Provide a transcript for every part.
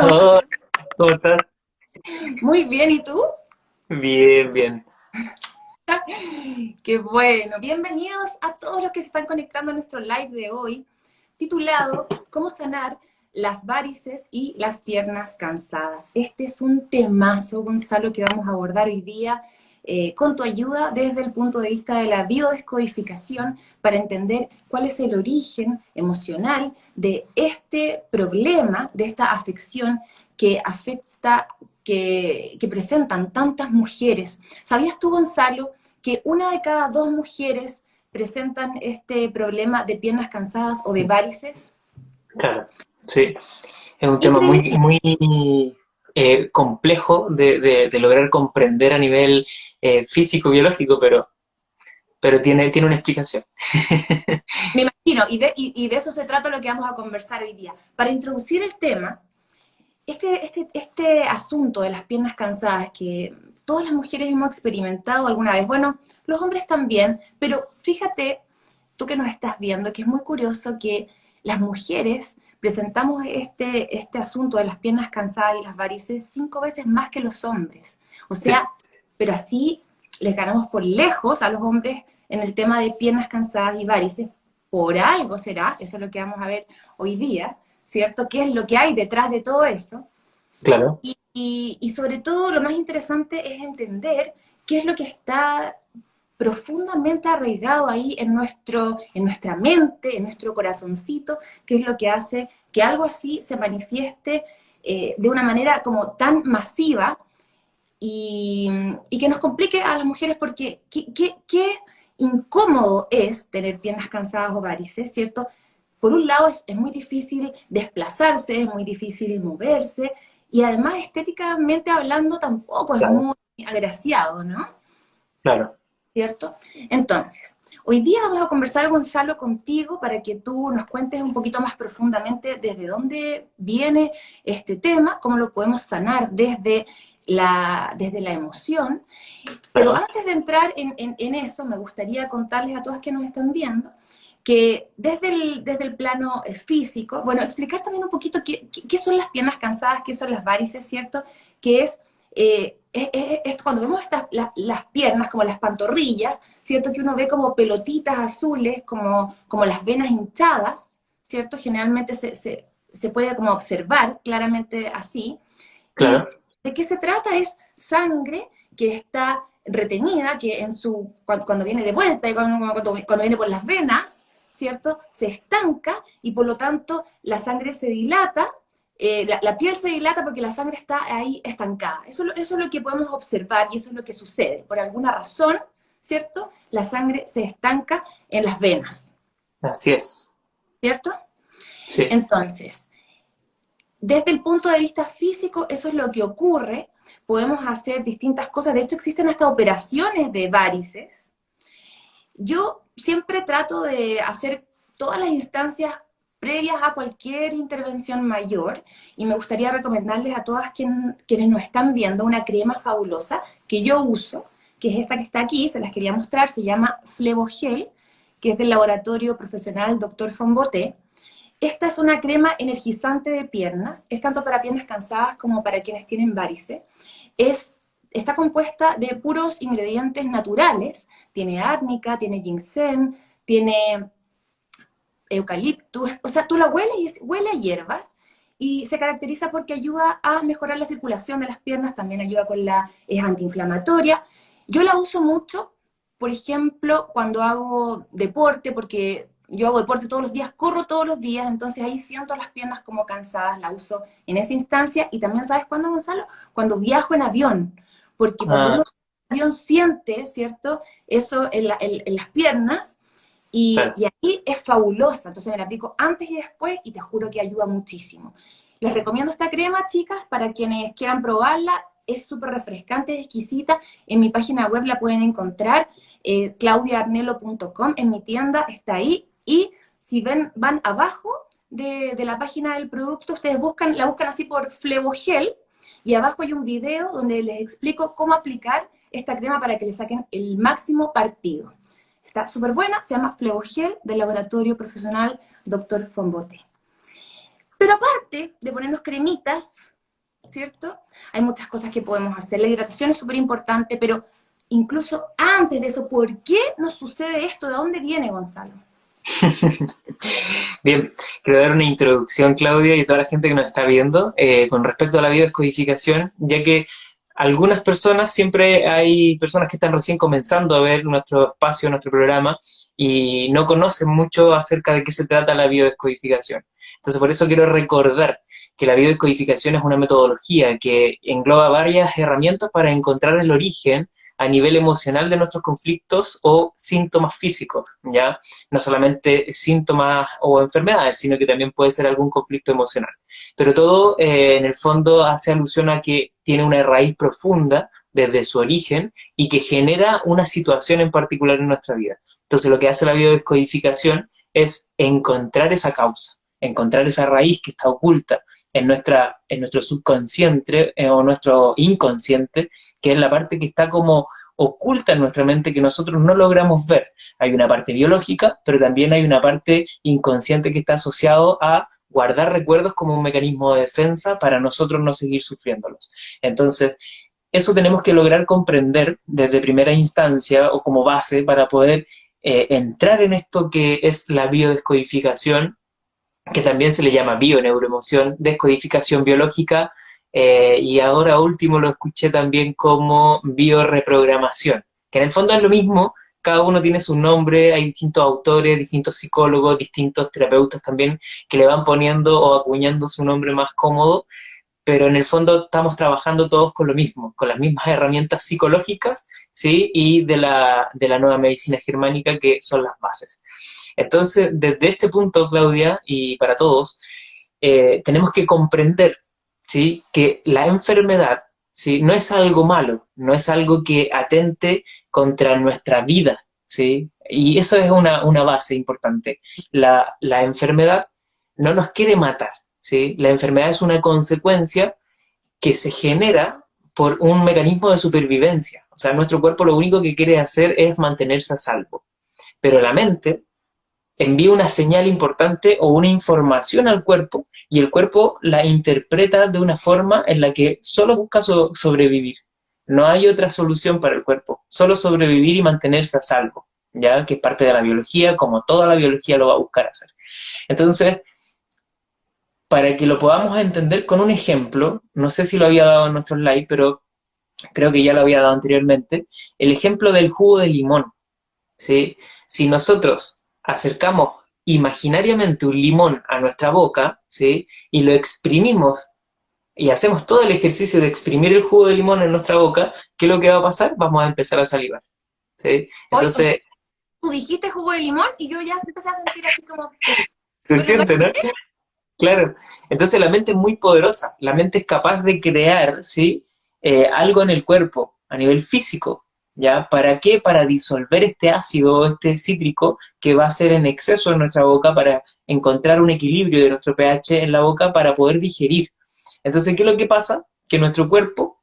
Hola, ¿cómo estás? Muy bien, ¿y tú? Bien, bien. Qué bueno. Bienvenidos a todos los que se están conectando a nuestro live de hoy, titulado ¿Cómo sanar las varices y las piernas cansadas? Este es un temazo, Gonzalo, que vamos a abordar hoy día con tu ayuda desde el punto de vista de la biodescodificación para entender cuál es el origen emocional de este problema, de esta afección que afecta, que presentan tantas mujeres. ¿Sabías tú, Gonzalo, que una de cada dos mujeres presentan este problema de piernas cansadas o de varices? Claro, sí. Es un tema muy, Increíble. muy complejo de lograr comprender a nivel físico-biológico, pero tiene una explicación. Me imagino, y de eso se trata lo que vamos a conversar hoy día. Para introducir el tema, este asunto de las piernas cansadas que todas las mujeres hemos experimentado alguna vez, bueno, los hombres también, pero fíjate, tú que nos estás viendo, que es muy curioso que las mujeres presentamos este asunto de las piernas cansadas y las varices 5 veces más que los hombres. O Sí, sea, pero así les ganamos por lejos a los hombres en el tema de piernas cansadas y varices. Por algo será, eso es lo que vamos a ver hoy día, ¿cierto? ¿Qué es lo que hay detrás de todo eso? claro, Y sobre todo lo más interesante es entender qué es lo que está profundamente arraigado ahí en nuestra mente, en nuestro corazoncito, qué es lo que hace que algo así se manifieste de una manera como tan masiva y, y que nos complique a las mujeres porque qué incómodo es tener piernas cansadas o varices, ¿cierto? Por un lado es muy difícil desplazarse, es muy difícil moverse y además estéticamente hablando tampoco es claro, muy agraciado, ¿no? claro. ¿Cierto? Entonces, hoy día vamos a conversar, Gonzalo, contigo para que tú nos cuentes un poquito más profundamente desde dónde viene este tema, cómo lo podemos sanar desde la emoción. Pero Claro. antes de entrar en eso, me gustaría contarles a todas que nos están viendo que desde el plano físico, bueno, explicar también un poquito qué son las piernas cansadas, qué son las varices, ¿cierto? Que es cuando vemos las piernas, como las pantorrillas, ¿cierto? Que uno ve como pelotitas azules, como las venas hinchadas, ¿cierto? Generalmente se puede como observar claramente así. ¿Y Claro, de qué se trata? Es sangre que está retenida, que cuando viene de vuelta y cuando viene por las venas, ¿cierto? Se estanca y por lo tanto la sangre se dilata, la piel se dilata porque la sangre está ahí estancada. Eso es lo que podemos observar y eso es lo que sucede. Por alguna razón, ¿cierto? La sangre se estanca en las venas, así es. ¿cierto? Sí, Entonces, desde el punto de vista físico, eso es lo que ocurre. Podemos hacer distintas cosas. De hecho, existen hasta operaciones de varices. Yo siempre trato de hacer todas las instancias previas a cualquier intervención mayor y me gustaría recomendarles a todas quienes nos están viendo una crema fabulosa que yo uso, que es esta que está aquí, se las quería mostrar, se llama Flevogel, que es del laboratorio profesional Dr. Fonboté. Esta es una crema energizante de piernas, es tanto para piernas cansadas como para quienes tienen varices. Es, está compuesta de puros ingredientes naturales, tiene árnica, tiene ginseng, tiene eucaliptus, o sea, tú la hueles y huele a hierbas y se caracteriza porque ayuda a mejorar la circulación de las piernas, también ayuda con es antiinflamatoria. Yo la uso mucho, por ejemplo, cuando hago deporte, porque yo hago deporte todos los días, corro todos los días, entonces ahí siento las piernas como cansadas, la uso en esa instancia. Y también, ¿sabes cuándo, Gonzalo? Cuando viajo en avión, porque cuando ah, uno en avión siente, ¿cierto? Eso en las piernas, claro. y ahí es fabulosa, entonces me la aplico antes y después y te juro que ayuda muchísimo. Les recomiendo esta crema, chicas, para quienes quieran probarla. Es súper refrescante, es exquisita. En mi página web la pueden encontrar, claudiaarnelo.com. En mi tienda está ahí. Y si van abajo de la página del producto, ustedes la buscan así por Flevogel. Y abajo hay un video donde les explico cómo aplicar esta crema para que le saquen el máximo partido. Está súper buena, se llama Flevogel del laboratorio profesional Dr. Fonbote. Pero aparte de ponernos cremitas, ¿cierto? Hay muchas cosas que podemos hacer. La hidratación es súper importante, pero incluso antes de eso, ¿por qué nos sucede esto? ¿De dónde viene, Gonzalo? Bien, quiero dar una introducción, Claudia, y a toda la gente que nos está viendo con respecto a la biodescodificación, ya que algunas personas, siempre hay personas que están recién comenzando a ver nuestro espacio, nuestro programa, y no conocen mucho acerca de qué se trata la biodescodificación. Entonces, por eso quiero recordar que la biodescodificación es una metodología que engloba varias herramientas para encontrar el origen a nivel emocional de nuestros conflictos o síntomas físicos, ¿ya? No solamente síntomas o enfermedades, sino que también puede ser algún conflicto emocional. Pero todo en el fondo hace alusión a que tiene una raíz profunda desde su origen y que genera una situación en particular en nuestra vida. Entonces lo que hace la biodescodificación es encontrar esa causa, encontrar esa raíz que está oculta en nuestro subconsciente o nuestro inconsciente, que es la parte que está como oculta en nuestra mente que nosotros no logramos ver. Hay una parte biológica, pero también hay una parte inconsciente que está asociado a guardar recuerdos como un mecanismo de defensa para nosotros no seguir sufriéndolos. Entonces, eso tenemos que lograr comprender desde primera instancia o como base para poder entrar en esto que es la biodescodificación, que también se le llama bioneuroemoción, descodificación biológica, y ahora último lo escuché también como bioreprogramación, que en el fondo es lo mismo, cada uno tiene su nombre, hay distintos autores, distintos psicólogos, distintos terapeutas también que le van poniendo o acuñando su nombre más cómodo, pero en el fondo estamos trabajando todos con lo mismo, con las mismas herramientas psicológicas, ¿sí? Y de la nueva medicina germánica, que son las bases. Entonces, desde este punto, Claudia, y para todos, tenemos que comprender, ¿sí? Que la enfermedad, ¿sí? No es algo malo, no es algo que atente contra nuestra vida, ¿sí? Y eso es una base importante. La enfermedad no nos quiere matar, ¿sí? La enfermedad es una consecuencia que se genera por un mecanismo de supervivencia. O sea, nuestro cuerpo lo único que quiere hacer es mantenerse a salvo. Pero la mente envía una señal importante o una información al cuerpo y el cuerpo la interpreta de una forma en la que solo busca sobrevivir. No hay otra solución para el cuerpo, solo sobrevivir y mantenerse a salvo, ya que es parte de la biología, como toda la biología lo va a buscar hacer. Entonces, para que lo podamos entender con un ejemplo, no sé si lo había dado en nuestro slide, pero creo que ya lo había dado anteriormente, el ejemplo del jugo de limón, ¿sí? Si nosotros acercamos imaginariamente un limón a nuestra boca, ¿sí? Y lo exprimimos y hacemos todo el ejercicio de exprimir el jugo de limón en nuestra boca, ¿qué es lo que va a pasar? Vamos a empezar a salivar, ¿sí? Hoy, Entonces, tú dijiste jugo de limón y yo ya empecé a sentir así como, se pero no es siente, ¿no? Claro. Entonces la mente es muy poderosa. La mente es capaz de crear, ¿sí? Algo en el cuerpo, a nivel físico. ¿Ya? ¿Para qué? Para disolver este ácido, este cítrico, que va a ser en exceso en nuestra boca, para encontrar un equilibrio de nuestro pH en la boca para poder digerir. Entonces, ¿qué es lo que pasa? Que nuestro cuerpo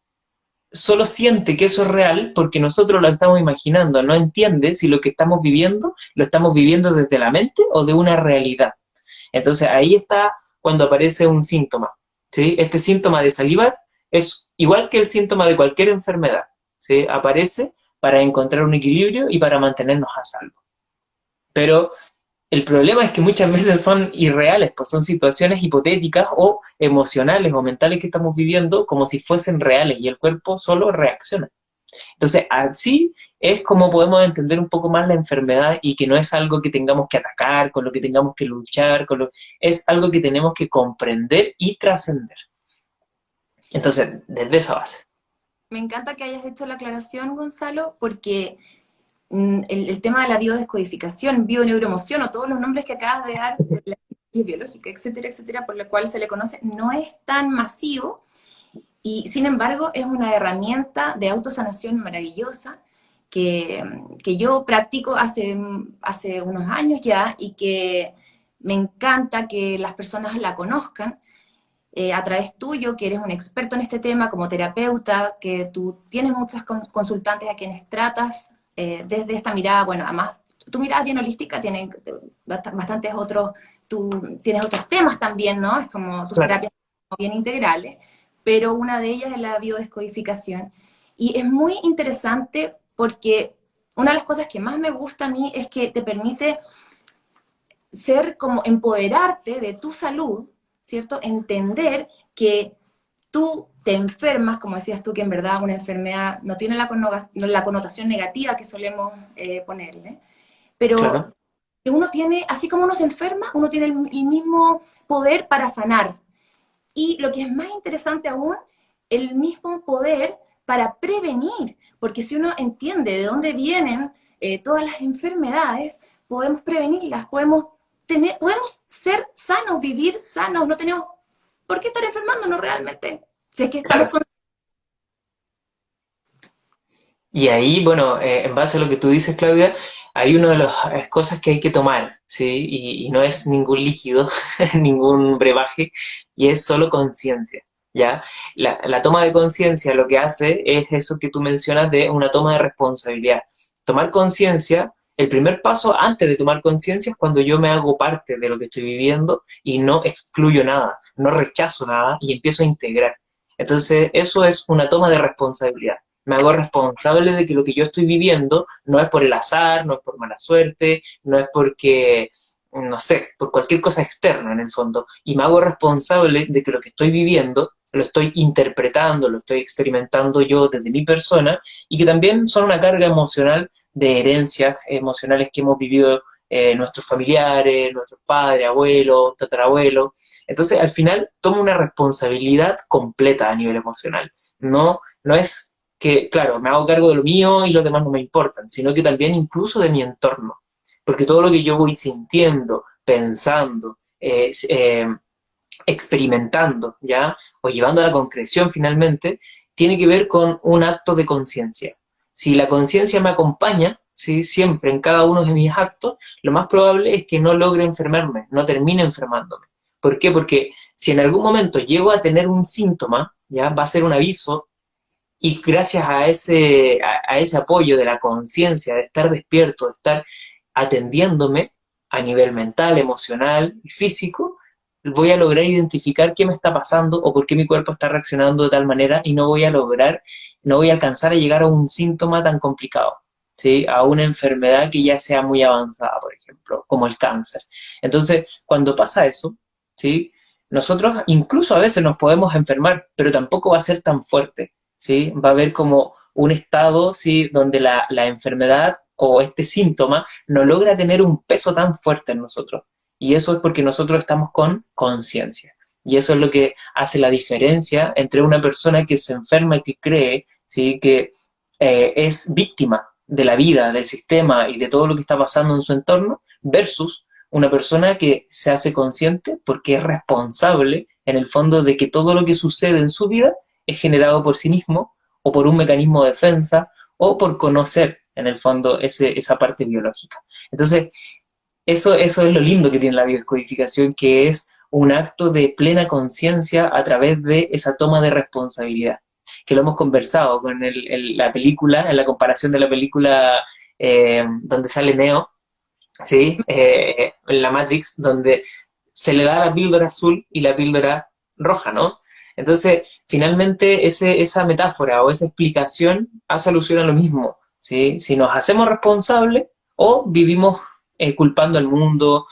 solo siente que eso es real porque nosotros lo estamos imaginando, no entiende si lo que estamos viviendo lo estamos viviendo desde la mente o de una realidad. Entonces ahí está cuando aparece un síntoma, ¿sí? Este síntoma de salivar es igual que el síntoma de cualquier enfermedad, ¿sí? Aparece para encontrar un equilibrio y para mantenernos a salvo. Pero el problema es que muchas veces son irreales, pues son situaciones hipotéticas o emocionales o mentales que estamos viviendo como si fuesen reales y el cuerpo solo reacciona. Entonces, así es como podemos entender un poco más la enfermedad y que no es algo que tengamos que atacar, con lo que tengamos que luchar, es algo que tenemos que comprender y trascender. Entonces, desde esa base. Me encanta que hayas hecho la aclaración, Gonzalo, porque el tema de la biodescodificación, bioneuroemoción o todos los nombres que acabas de dar, la biológica, etcétera, etcétera, por la cual se le conoce, no es tan masivo y sin embargo es una herramienta de autosanación maravillosa que yo practico hace unos años ya y que me encanta que las personas la conozcan a través tuyo, que eres un experto en este tema como terapeuta, que tú tienes muchas consultantes a quienes tratas desde esta mirada, bueno, además tu mirada es bien holística, tiene bastantes otros tú tienes otros temas también, ¿no? Es como tus Claro. terapias son bien integrales, pero una de ellas es la biodescodificación. Y es muy interesante porque una de las cosas que más me gusta a mí es que te permite ser como empoderarte de tu salud, ¿cierto? Entender que tú te enfermas, como decías tú, que en verdad una enfermedad no tiene la connotación negativa que solemos ponerle, pero Claro. que uno tiene, así como uno se enferma, uno tiene el mismo poder para sanar. Y lo que es más interesante aún, el mismo poder para prevenir, porque si uno entiende de dónde vienen todas las enfermedades, podemos prevenirlas, podemos ser sanos, vivir sanos, no tenemos por qué estar enfermándonos realmente. Si es que estamos Claro. con... Y ahí, bueno, en base a lo que tú dices, Claudia, hay una de las cosas que hay que tomar, ¿sí? Y no es ningún líquido, ningún brebaje, y es solo conciencia, ¿ya? La toma de conciencia lo que hace es eso que tú mencionas de una toma de responsabilidad. Tomar conciencia, el primer paso antes de tomar conciencia es cuando yo me hago parte de lo que estoy viviendo y no excluyo nada, no rechazo nada y empiezo a integrar. Entonces, eso es una toma de responsabilidad. Me hago responsable de que lo que yo estoy viviendo no es por el azar, no es por mala suerte, no es porque, no sé, por cualquier cosa externa en el fondo. Y me hago responsable de que lo que estoy viviendo lo estoy interpretando, lo estoy experimentando yo desde mi persona y que también son una carga emocional de herencias emocionales que hemos vivido nuestros familiares, nuestros padres, abuelos, tatarabuelos. Entonces, al final, tomo una responsabilidad completa a nivel emocional. No es que, claro, me hago cargo de lo mío y los demás no me importan, sino que también incluso de mi entorno. Porque todo lo que yo voy sintiendo, pensando, experimentando, ¿ya? O llevando a la concreción finalmente, tiene que ver con un acto de conciencia. Si la conciencia me acompaña, ¿sí? Siempre en cada uno de mis actos, lo más probable es que no logre enfermarme, no termine enfermándome. ¿Por qué? Porque si en algún momento llego a tener un síntoma, ¿ya? Va a ser un aviso y gracias a ese apoyo de la conciencia, de estar despierto, de estar atendiéndome a nivel mental, emocional y físico, voy a lograr identificar qué me está pasando o por qué mi cuerpo está reaccionando de tal manera y no voy a alcanzar a llegar a un síntoma tan complicado, ¿sí? A una enfermedad que ya sea muy avanzada, por ejemplo, como el cáncer. Entonces, cuando pasa eso, ¿sí? Nosotros incluso a veces nos podemos enfermar, pero tampoco va a ser tan fuerte, ¿sí? Va a haber como un estado, ¿sí? Donde la enfermedad o este síntoma no logra tener un peso tan fuerte en nosotros. Y eso es porque nosotros estamos con conciencia. Y eso es lo que hace la diferencia entre una persona que se enferma y que cree, ¿sí? Que es víctima de la vida, del sistema y de todo lo que está pasando en su entorno, versus una persona que se hace consciente porque es responsable en el fondo de que todo lo que sucede en su vida es generado por sí mismo o por un mecanismo de defensa o por conocer en el fondo esa parte biológica. Entonces, eso es lo lindo que tiene la biodescodificación, que es un acto de plena conciencia a través de esa toma de responsabilidad, que lo hemos conversado con la película, en la comparación de la película donde sale Neo, ¿sí? En la Matrix, donde se le da la píldora azul y la píldora roja, ¿no? Entonces, finalmente, esa metáfora o esa explicación hace alusión a lo mismo, ¿sí? Si nos hacemos responsables o vivimos culpando al mundo,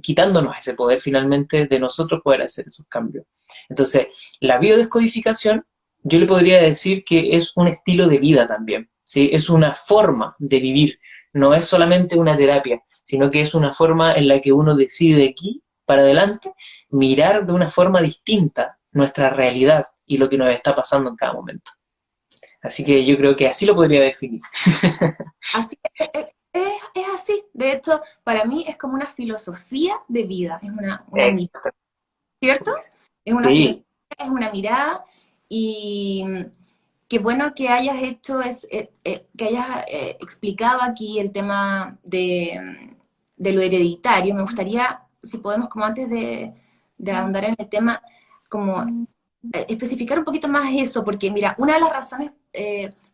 quitándonos ese poder finalmente de nosotros poder hacer esos cambios. Entonces, la biodescodificación, yo le podría decir que es un estilo de vida también, ¿sí? Es una forma de vivir, no es solamente una terapia, sino que es una forma en la que uno decide de aquí para adelante mirar de una forma distinta nuestra realidad y lo que nos está pasando en cada momento. Así que yo creo que así lo podría definir. Así, es así. De hecho, para mí es como una filosofía de vida, es una mirada, ¿cierto? Es una Sí, filosofía, es una mirada y qué bueno que hayas hecho, que hayas explicado aquí el tema de lo hereditario. Me gustaría, si podemos, como antes de ahondar en el tema, como especificar un poquito más eso, porque mira, una de las razones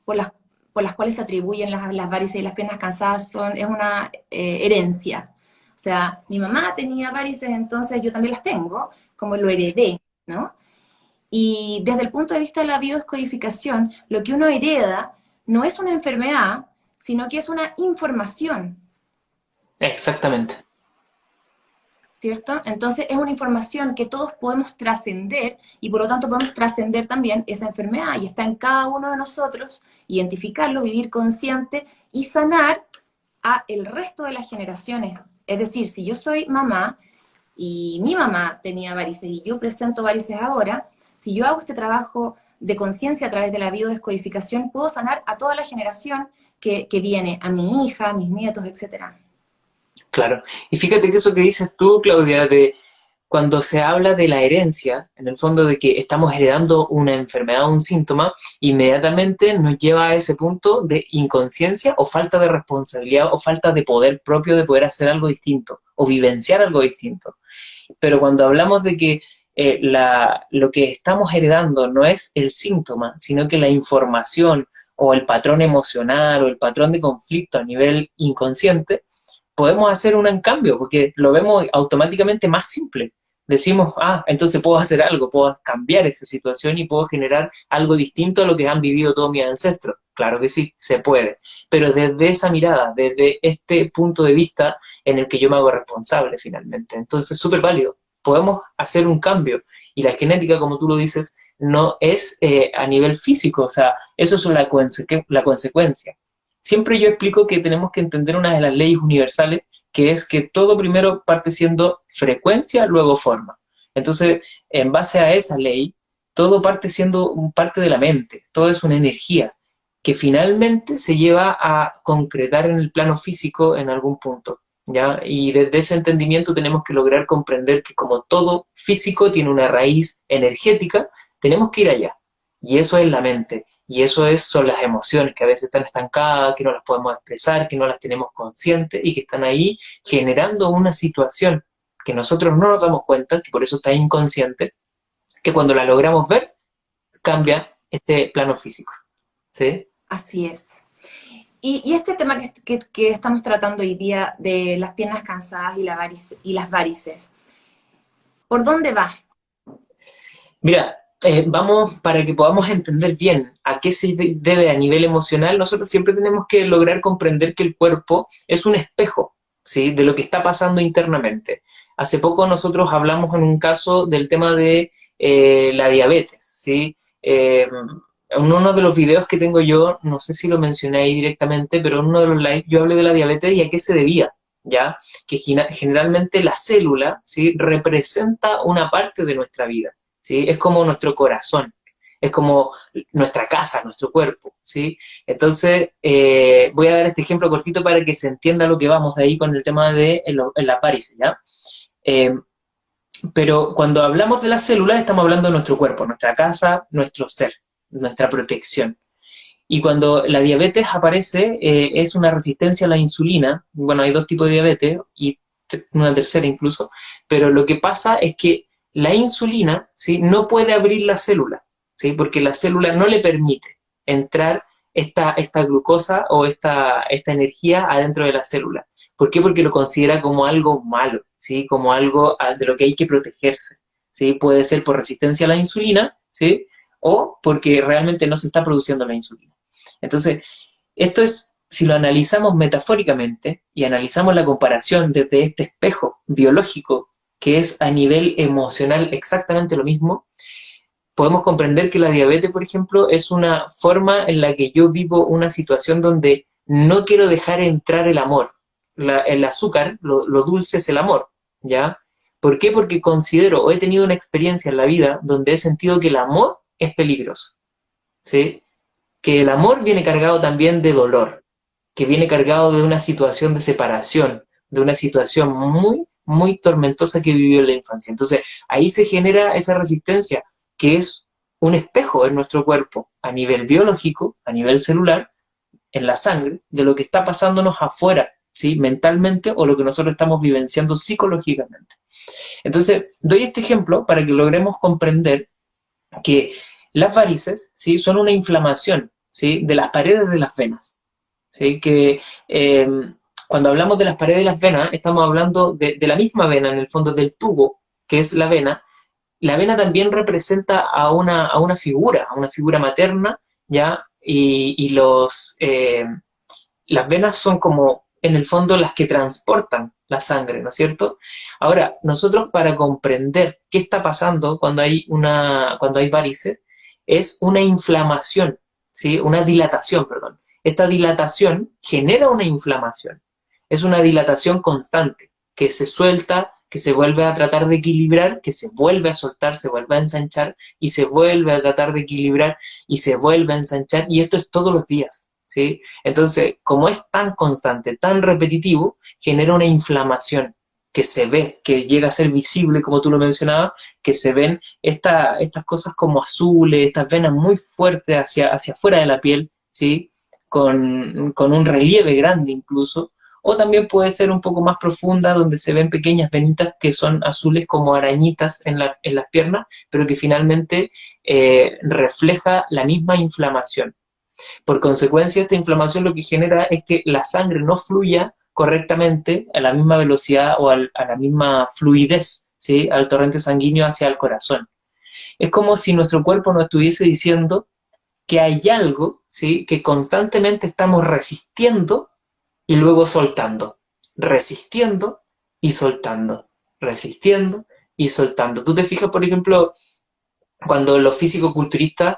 por las cuales se atribuyen las varices y las piernas cansadas es una herencia. sea, mi mamá tenía varices, entonces yo también las tengo, como lo heredé, ¿no? Y desde el punto de vista de la biodescodificación, lo que uno hereda no es una enfermedad, sino que es una información, Exactamente. ¿cierto? Entonces es una información que todos podemos trascender y por lo tanto podemos trascender también esa enfermedad y está en cada uno de nosotros identificarlo, vivir consciente y sanar a el resto de las generaciones. Es decir, si yo soy mamá y mi mamá tenía varices y yo presento varices ahora, si yo hago este trabajo de conciencia a través de la biodescodificación, puedo sanar a toda la generación que viene, a mi hija, a mis nietos, etcétera. Claro. Y fíjate que eso que dices tú, Claudia, de cuando se habla de la herencia, en el fondo de que estamos heredando una enfermedad o un síntoma, inmediatamente nos lleva a ese punto de inconsciencia o falta de responsabilidad o falta de poder propio de poder hacer algo distinto o vivenciar algo distinto. Pero cuando hablamos de que lo que estamos heredando no es el síntoma, sino que la información o el patrón emocional o el patrón de conflicto a nivel inconsciente, podemos hacer un cambio, porque lo vemos automáticamente más simple. Decimos, ah, entonces puedo hacer algo, puedo cambiar esa situación y puedo generar algo distinto a lo que han vivido todos mis ancestros. Claro que sí, se puede, pero desde esa mirada, desde este punto de vista en el que yo me hago responsable finalmente. Entonces, súper válido. Podemos hacer un cambio y la genética, como tú lo dices, no es a nivel físico, o sea, eso es la consecuencia. Siempre yo explico que tenemos que entender una de las leyes universales, que es que todo primero parte siendo frecuencia, luego forma. Entonces, en base a esa ley, todo parte siendo un parte de la mente, todo es una energía que finalmente se lleva a concretar en el plano físico en algún punto, ¿ya? Y desde ese entendimiento tenemos que lograr comprender que como todo físico tiene una raíz energética, tenemos que ir allá. Y eso es la mente. Y eso son las emociones que a veces están estancadas, que no las podemos expresar, que no las tenemos conscientes y que están ahí generando una situación que nosotros no nos damos cuenta, que por eso está inconsciente, que cuando la logramos ver, cambia este plano físico. ¿Sí? Así es. Y este tema que estamos tratando hoy día de las piernas cansadas y las varices, ¿por dónde va? Mira, vamos, para que podamos entender bien a qué se debe a nivel emocional, nosotros siempre tenemos que lograr comprender que el cuerpo es un espejo, ¿sí? De lo que está pasando internamente. Hace poco nosotros hablamos en un caso del tema de la diabetes, ¿sí? En uno de los videos que tengo yo, no sé si lo mencioné ahí directamente, pero en uno de los live yo hablé de la diabetes y a qué se debía, ¿ya? Que generalmente la célula, ¿sí? Representa una parte de nuestra vida. ¿Sí? Es como nuestro corazón, es como nuestra casa, nuestro cuerpo, ¿sí? Entonces, voy a dar este ejemplo cortito para que se entienda lo que vamos de ahí con el tema de la varices, ¿ya? Eh, pero cuando hablamos de las células, estamos hablando de nuestro cuerpo, nuestra casa, nuestro ser, nuestra protección. Y cuando la diabetes aparece, es una resistencia a la insulina. Bueno, hay dos tipos de diabetes y una tercera incluso, pero lo que pasa es que la insulina, ¿sí? No puede abrir la célula, ¿sí? Porque la célula no le permite entrar esta glucosa o esta energía adentro de la célula. ¿Por qué? Porque lo considera como algo malo, ¿sí? Como algo de lo que hay que protegerse, ¿sí? Puede ser por resistencia a la insulina, ¿sí? O porque realmente no se está produciendo la insulina. Entonces, esto es, si lo analizamos metafóricamente y analizamos la comparación desde este espejo biológico, que es a nivel emocional exactamente lo mismo, podemos comprender que la diabetes, por ejemplo, es una forma en la que yo vivo una situación donde no quiero dejar entrar el amor. El azúcar, lo dulce es el amor, ¿ya? ¿Por qué? Porque considero o he tenido una experiencia en la vida donde he sentido que el amor es peligroso, ¿sí? Que el amor viene cargado también de dolor, que viene cargado de una situación de separación, de una situación muy, muy tormentosa que vivió en la infancia. Entonces, ahí se genera esa resistencia, que es un espejo en nuestro cuerpo, a nivel biológico, a nivel celular, en la sangre, de lo que está pasándonos afuera, ¿sí? Mentalmente o lo que nosotros estamos vivenciando psicológicamente. Entonces, doy este ejemplo para que logremos comprender que las varices, ¿sí? Son una inflamación, ¿sí? De las paredes de las venas, ¿sí? Que Cuando hablamos de las paredes de las venas, estamos hablando de la misma vena, en el fondo del tubo, que es la vena. La vena también representa a una figura materna, ¿ya? Las venas son como, en el fondo, las que transportan la sangre, ¿no es cierto? Ahora, nosotros para comprender qué está pasando cuando hay varices, es una inflamación, ¿sí? Una dilatación, perdón. Esta dilatación genera una inflamación. Es una dilatación constante, que se suelta, que se vuelve a tratar de equilibrar, que se vuelve a soltar, se vuelve a ensanchar, y se vuelve a tratar de equilibrar, y se vuelve a ensanchar, y esto es todos los días, ¿sí? Entonces, como es tan constante, tan repetitivo, genera una inflamación que se ve, que llega a ser visible, como tú lo mencionabas, que se ven estas cosas como azules, estas venas muy fuertes hacia afuera de la piel, ¿sí? Con un relieve grande incluso, o también puede ser un poco más profunda, donde se ven pequeñas venitas que son azules como arañitas en las piernas, pero que finalmente refleja la misma inflamación. Por consecuencia, esta inflamación lo que genera es que la sangre no fluya correctamente a la misma velocidad o a la misma fluidez, ¿sí? Al torrente sanguíneo hacia el corazón. Es como si nuestro cuerpo nos estuviese diciendo que hay algo, ¿sí? Que constantemente estamos resistiendo y luego soltando, resistiendo y soltando, resistiendo y soltando. Tú te fijas, por ejemplo, cuando los físico-culturistas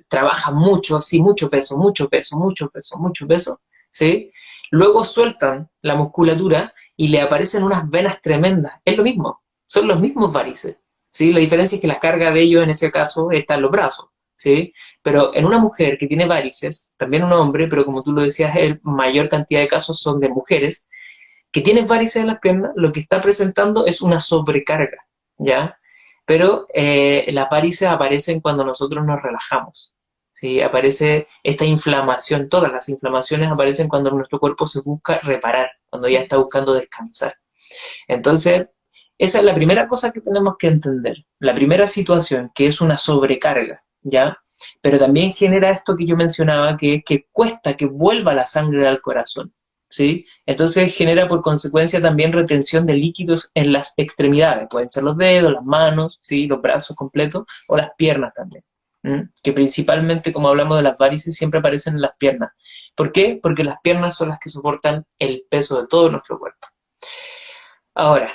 trabajan mucho, así, mucho peso, mucho peso, mucho peso, mucho peso, ¿sí? Luego sueltan la musculatura y le aparecen unas venas tremendas. Es lo mismo, son los mismos varices, ¿sí? La diferencia es que la carga de ellos en ese caso está en los brazos, ¿sí? Pero en una mujer que tiene varices, también un hombre, pero como tú lo decías, mayor cantidad de casos son de mujeres, que tienen varices en las piernas, lo que está presentando es una sobrecarga, ¿ya? Pero las varices aparecen cuando nosotros nos relajamos, ¿sí? Aparece esta inflamación, todas las inflamaciones aparecen cuando nuestro cuerpo se busca reparar, cuando ya está buscando descansar. Entonces, esa es la primera cosa que tenemos que entender, la primera situación, que es una sobrecarga, ¿ya? Pero también genera esto que yo mencionaba, que es que cuesta que vuelva la sangre al corazón, ¿sí? Entonces genera por consecuencia también retención de líquidos en las extremidades, pueden ser los dedos, las manos, ¿sí? Los brazos completos o las piernas también, ¿m? Que principalmente, como hablamos de las varices, siempre aparecen en las piernas. ¿Por qué? Porque las piernas son las que soportan el peso de todo nuestro cuerpo. Ahora,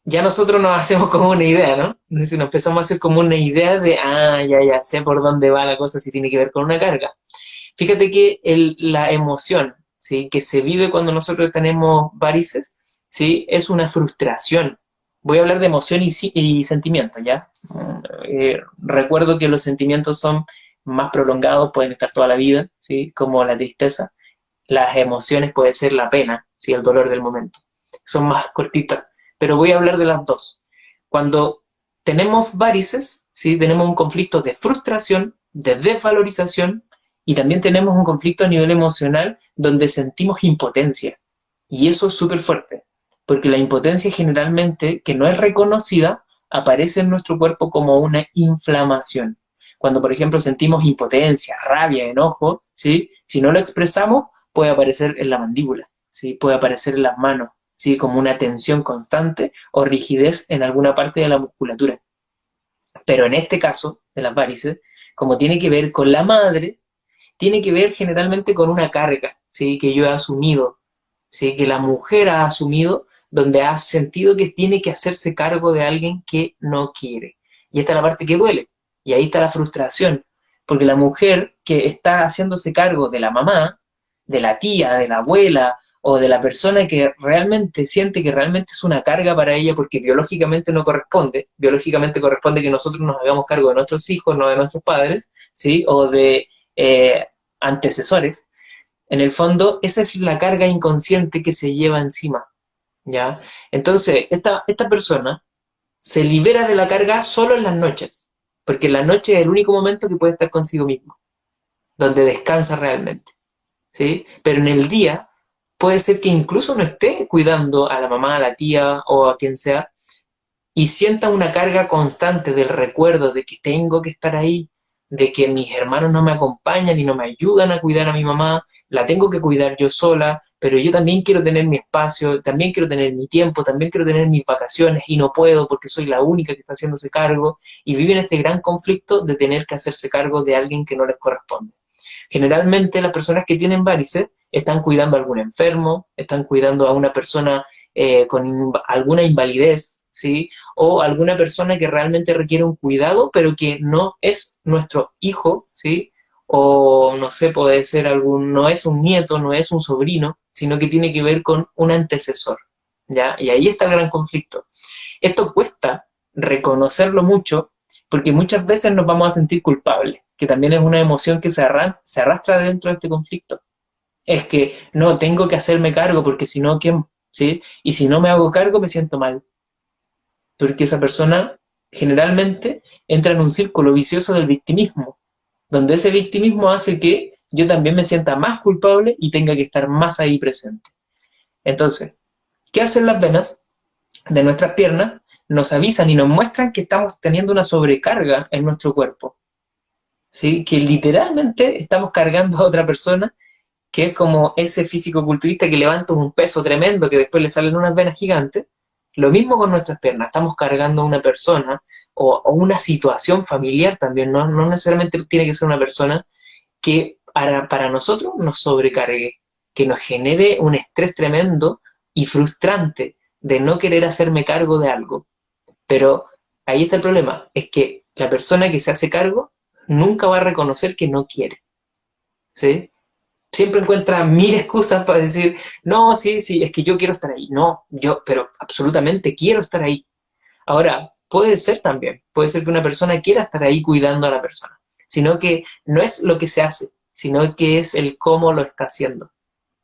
ya nosotros nos hacemos como una idea, ¿no? Nos empezamos a hacer como una idea de, ya sé por dónde va la cosa si tiene que ver con una carga. Fíjate que la emoción, ¿sí? Que se vive cuando nosotros tenemos varices, ¿sí? Es una frustración. Voy a hablar de emoción y sentimiento, ¿ya? Recuerdo que los sentimientos son más prolongados, pueden estar toda la vida, ¿sí? Como la tristeza. Las emociones puede ser la pena, ¿sí? El dolor del momento. Son más cortitas, pero voy a hablar de las dos. Cuando tenemos varices, ¿sí? Tenemos un conflicto de frustración, de desvalorización, y también tenemos un conflicto a nivel emocional donde sentimos impotencia. Y eso es súper fuerte, porque la impotencia generalmente, que no es reconocida, aparece en nuestro cuerpo como una inflamación. Cuando, por ejemplo, sentimos impotencia, rabia, enojo, ¿sí? Si no lo expresamos, puede aparecer en la mandíbula, ¿sí? Puede aparecer en las manos, ¿sí? Como una tensión constante o rigidez en alguna parte de la musculatura. Pero en este caso, de las varices, como tiene que ver con la madre, tiene que ver generalmente con una carga, ¿sí? Que yo he asumido, ¿sí? Que la mujer ha asumido, donde ha sentido que tiene que hacerse cargo de alguien que no quiere. Y esta es la parte que duele, y ahí está la frustración, porque la mujer que está haciéndose cargo de la mamá, de la tía, de la abuela, o de la persona que realmente siente que realmente es una carga para ella porque biológicamente no corresponde, biológicamente corresponde que nosotros nos hagamos cargo de nuestros hijos, no de nuestros padres, ¿sí? O de antecesores. En el fondo, esa es la carga inconsciente que se lleva encima, ¿ya? Entonces, esta persona se libera de la carga solo en las noches, porque en la noche es el único momento que puede estar consigo mismo, donde descansa realmente, ¿sí? Pero en el día puede ser que incluso no esté cuidando a la mamá, a la tía o a quien sea, y sienta una carga constante del recuerdo de que tengo que estar ahí, de que mis hermanos no me acompañan y no me ayudan a cuidar a mi mamá, la tengo que cuidar yo sola, pero yo también quiero tener mi espacio, también quiero tener mi tiempo, también quiero tener mis vacaciones y no puedo porque soy la única que está haciéndose cargo y viven este gran conflicto de tener que hacerse cargo de alguien que no les corresponde. Generalmente las personas que tienen varices están cuidando a algún enfermo, están cuidando a una persona con alguna invalidez, ¿sí? O alguna persona que realmente requiere un cuidado, pero que no es nuestro hijo, ¿sí? O no sé, puede ser algún, no es un nieto, no es un sobrino, sino que tiene que ver con un antecesor, ¿ya? Y ahí está el gran conflicto. Esto cuesta reconocerlo mucho, porque muchas veces nos vamos a sentir culpables, que también es una emoción que se arrastra dentro de este conflicto. Es que no, tengo que hacerme cargo, porque si no, ¿quién? ¿Sí? Y si no me hago cargo, me siento mal, porque esa persona generalmente entra en un círculo vicioso del victimismo, donde ese victimismo hace que yo también me sienta más culpable y tenga que estar más ahí presente. Entonces, ¿qué hacen las venas de nuestras piernas? Nos avisan y nos muestran que estamos teniendo una sobrecarga en nuestro cuerpo, ¿sí? Que literalmente estamos cargando a otra persona, que es como ese físico-culturista que levanta un peso tremendo que después le salen unas venas gigantes. Lo mismo con nuestras piernas, estamos cargando a una persona o una situación familiar también, no necesariamente tiene que ser una persona que para nosotros nos sobrecargue, que nos genere un estrés tremendo y frustrante de no querer hacerme cargo de algo. Pero ahí está el problema, es que la persona que se hace cargo nunca va a reconocer que no quiere, ¿sí? Siempre encuentra mil excusas para decir, no, sí, sí, es que yo quiero estar ahí. No, yo, pero absolutamente quiero estar ahí. Ahora, puede ser también, puede ser que una persona quiera estar ahí cuidando a la persona, sino que no es lo que se hace, sino que es el cómo lo está haciendo,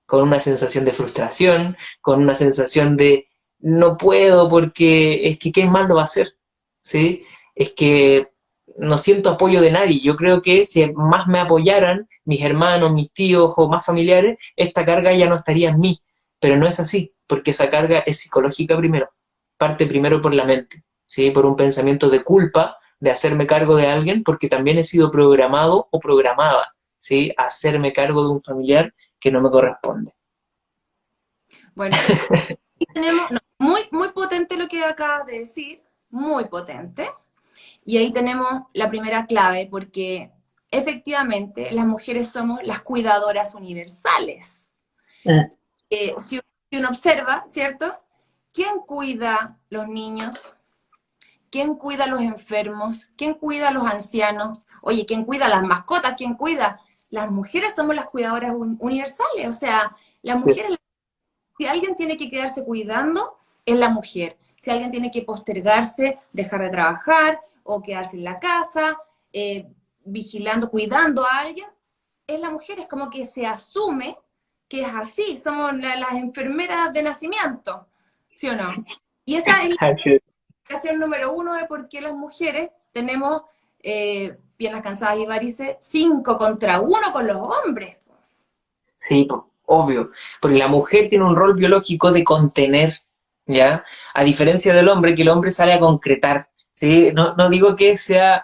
con una sensación de frustración, con una sensación de no puedo porque es que ¿quién más lo va a hacer? ¿Sí? Es que no siento apoyo de nadie. Yo creo que si más me apoyaran mis hermanos, mis tíos o más familiares, esta carga ya no estaría en mí. Pero no es así, porque esa carga es psicológica primero. Parte primero por la mente, ¿sí? Por un pensamiento de culpa, de hacerme cargo de alguien, porque también he sido programado o programada, ¿sí? A hacerme cargo de un familiar que no me corresponde. Bueno, y tenemos, no, muy potente lo que acabas de decir, muy potente. Y ahí tenemos la primera clave, porque efectivamente las mujeres somos las cuidadoras universales. Mm. Si uno observa, ¿cierto? ¿Quién cuida los niños? ¿Quién cuida a los enfermos? ¿Quién cuida a los ancianos? Oye, ¿quién cuida a las mascotas? ¿Quién cuida? Las mujeres somos las cuidadoras universales, o sea, las mujeres, Yes. si alguien tiene que quedarse cuidando, es la mujer. Si alguien tiene que postergarse, dejar de trabajar o quedarse en la casa, vigilando, cuidando a alguien, es la mujer. Es como que se asume que es así, somos las enfermeras de nacimiento, ¿sí o no? Y esa es explicación número uno de por qué las mujeres tenemos piernas cansadas y varices 5 contra 1 con los hombres. Sí, obvio, porque la mujer tiene un rol biológico de contener, ¿ya? A diferencia del hombre, que el hombre sale a concretar, ¿sí? No digo que sea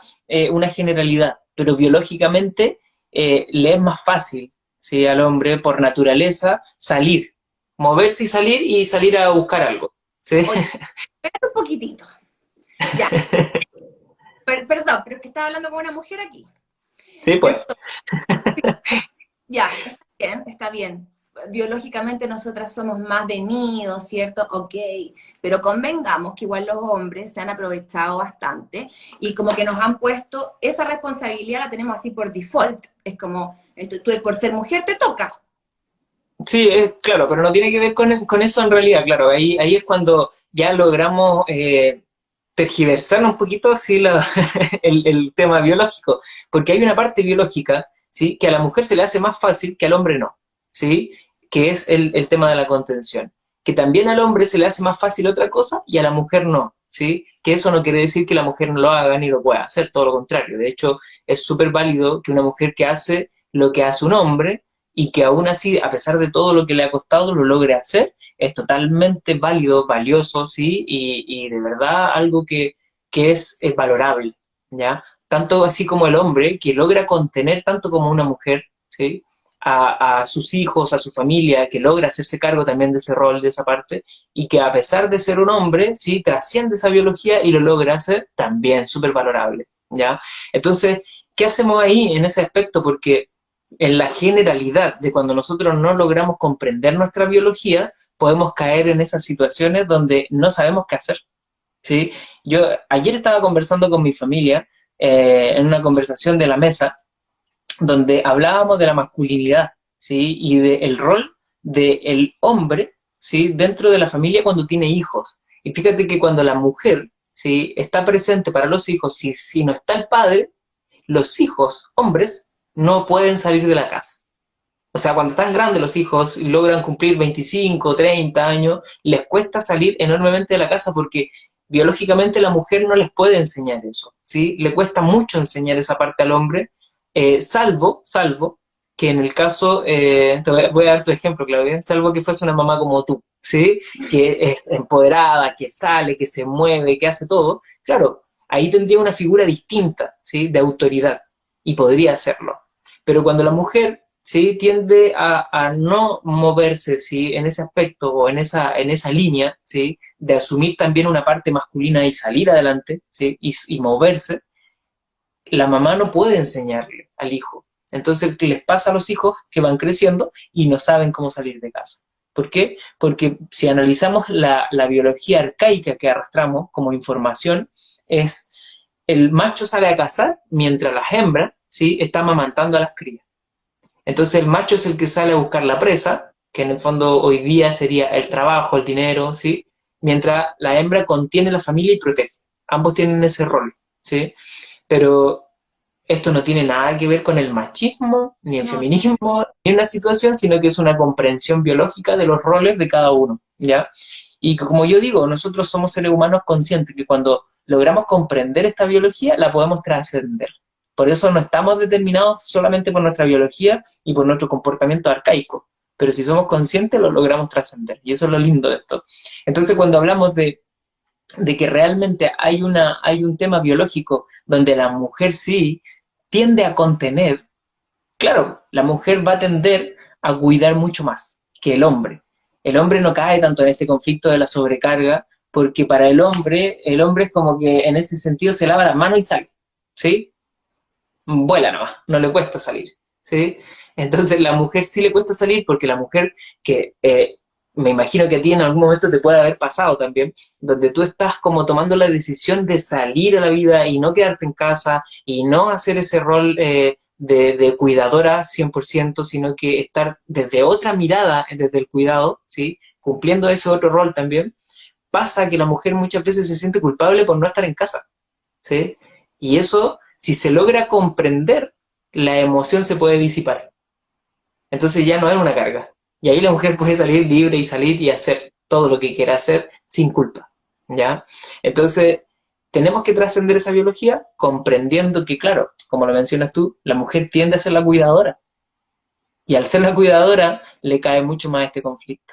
una generalidad, pero biológicamente le es más fácil, ¿sí? Al hombre, por naturaleza, salir, moverse y salir a buscar algo, ¿sí? Oye, espérate un poquitito. Ya, perdón, pero es que estaba hablando con una mujer aquí. Sí, pues. Entonces, ya, está bien, está bien. Biológicamente nosotras somos más de nido, ¿cierto? Ok, pero convengamos que igual los hombres se han aprovechado bastante y como que nos han puesto esa responsabilidad, la tenemos así por default. Es como, tú por ser mujer te toca. Sí, claro, pero no tiene que ver con eso en realidad, claro, ahí es cuando ya logramos tergiversar un poquito así el tema biológico, porque hay una parte biológica, ¿sí? Que a la mujer se le hace más fácil que al hombre no, ¿sí? Que es el tema de la contención, que también al hombre se le hace más fácil otra cosa y a la mujer no, ¿sí? Que eso no quiere decir que la mujer no lo haga ni lo pueda hacer, todo lo contrario, de hecho es súper válido que una mujer que hace lo que hace un hombre y que aún así, a pesar de todo lo que le ha costado, lo logre hacer, es totalmente válido, valioso, ¿sí? Y de verdad algo que es valorable, ¿ya? Tanto así como el hombre, que logra contener tanto como una mujer, ¿sí? a sus hijos, a su familia, que logra hacerse cargo también de ese rol, de esa parte, y que a pesar de ser un hombre, sí, trasciende esa biología y lo logra hacer también súper valorable, ¿ya? Entonces, ¿qué hacemos ahí en ese aspecto? Porque en la generalidad de cuando nosotros no logramos comprender nuestra biología, podemos caer en esas situaciones donde no sabemos qué hacer, ¿sí? Yo ayer estaba conversando con mi familia en una conversación de la mesa donde hablábamos de la masculinidad, ¿sí? Y del rol del hombre, ¿sí? Dentro de la familia cuando tiene hijos. Y fíjate que cuando la mujer, ¿sí? Está presente para los hijos, si no está el padre, los hijos, hombres, no pueden salir de la casa. O sea, cuando están grandes los hijos y logran cumplir 25, 30 años, les cuesta salir enormemente de la casa porque biológicamente la mujer no les puede enseñar eso, ¿sí? Le cuesta mucho enseñar esa parte al hombre, salvo que en el caso, voy a dar tu ejemplo, Claudia, salvo que fuese una mamá como tú, ¿sí? Que es empoderada, que sale, que se mueve, que hace todo. Claro, ahí tendría una figura distinta, ¿sí? De autoridad, y podría hacerlo. Pero cuando la mujer, ¿sí? Tiende a no moverse, ¿sí? En ese aspecto o en esa línea, ¿sí? De asumir también una parte masculina y salir adelante, ¿sí? Y moverse, la mamá no puede enseñarle al hijo. Entonces, ¿qué les pasa a los hijos que van creciendo y no saben cómo salir de casa? ¿Por qué? Porque si analizamos la biología arcaica que arrastramos como información, es el macho sale a cazar mientras las hembras, ¿sí? Están amamantando a las crías. Entonces el macho es el que sale a buscar la presa, que en el fondo hoy día sería el trabajo, el dinero, ¿sí? Mientras la hembra contiene la familia y protege. Ambos tienen ese rol, ¿sí? Pero esto no tiene nada que ver con el machismo, ni el No, feminismo, ni una situación, sino que es una comprensión biológica de los roles de cada uno, ¿ya? Y como yo digo, nosotros somos seres humanos conscientes que cuando logramos comprender esta biología, la podemos trascender. Por eso no estamos determinados solamente por nuestra biología y por nuestro comportamiento arcaico, pero si somos conscientes lo logramos trascender, y eso es lo lindo de esto. Entonces cuando hablamos de que realmente hay un tema biológico donde la mujer sí tiende a contener, claro, la mujer va a tender a cuidar mucho más que el hombre. El hombre no cae tanto en este conflicto de la sobrecarga, porque para el hombre es como que en ese sentido se lava las manos y sale, ¿sí? Vuela nomás, no le cuesta salir, ¿sí? Entonces la mujer sí le cuesta salir porque la mujer que me imagino que a ti en algún momento te puede haber pasado también, donde tú estás como tomando la decisión de salir a la vida y no quedarte en casa y no hacer ese rol de cuidadora 100%, sino que estar desde otra mirada, desde el cuidado, ¿sí? Cumpliendo ese otro rol también, pasa que la mujer muchas veces se siente culpable por no estar en casa, ¿sí? Y eso, si se logra comprender, la emoción se puede disipar. Entonces ya no es una carga. Y ahí la mujer puede salir libre y salir y hacer todo lo que quiera hacer sin culpa, ¿ya? Entonces, tenemos que trascender esa biología comprendiendo que, claro, como lo mencionas tú, la mujer tiende a ser la cuidadora. Y al ser la cuidadora, le cae mucho más este conflicto.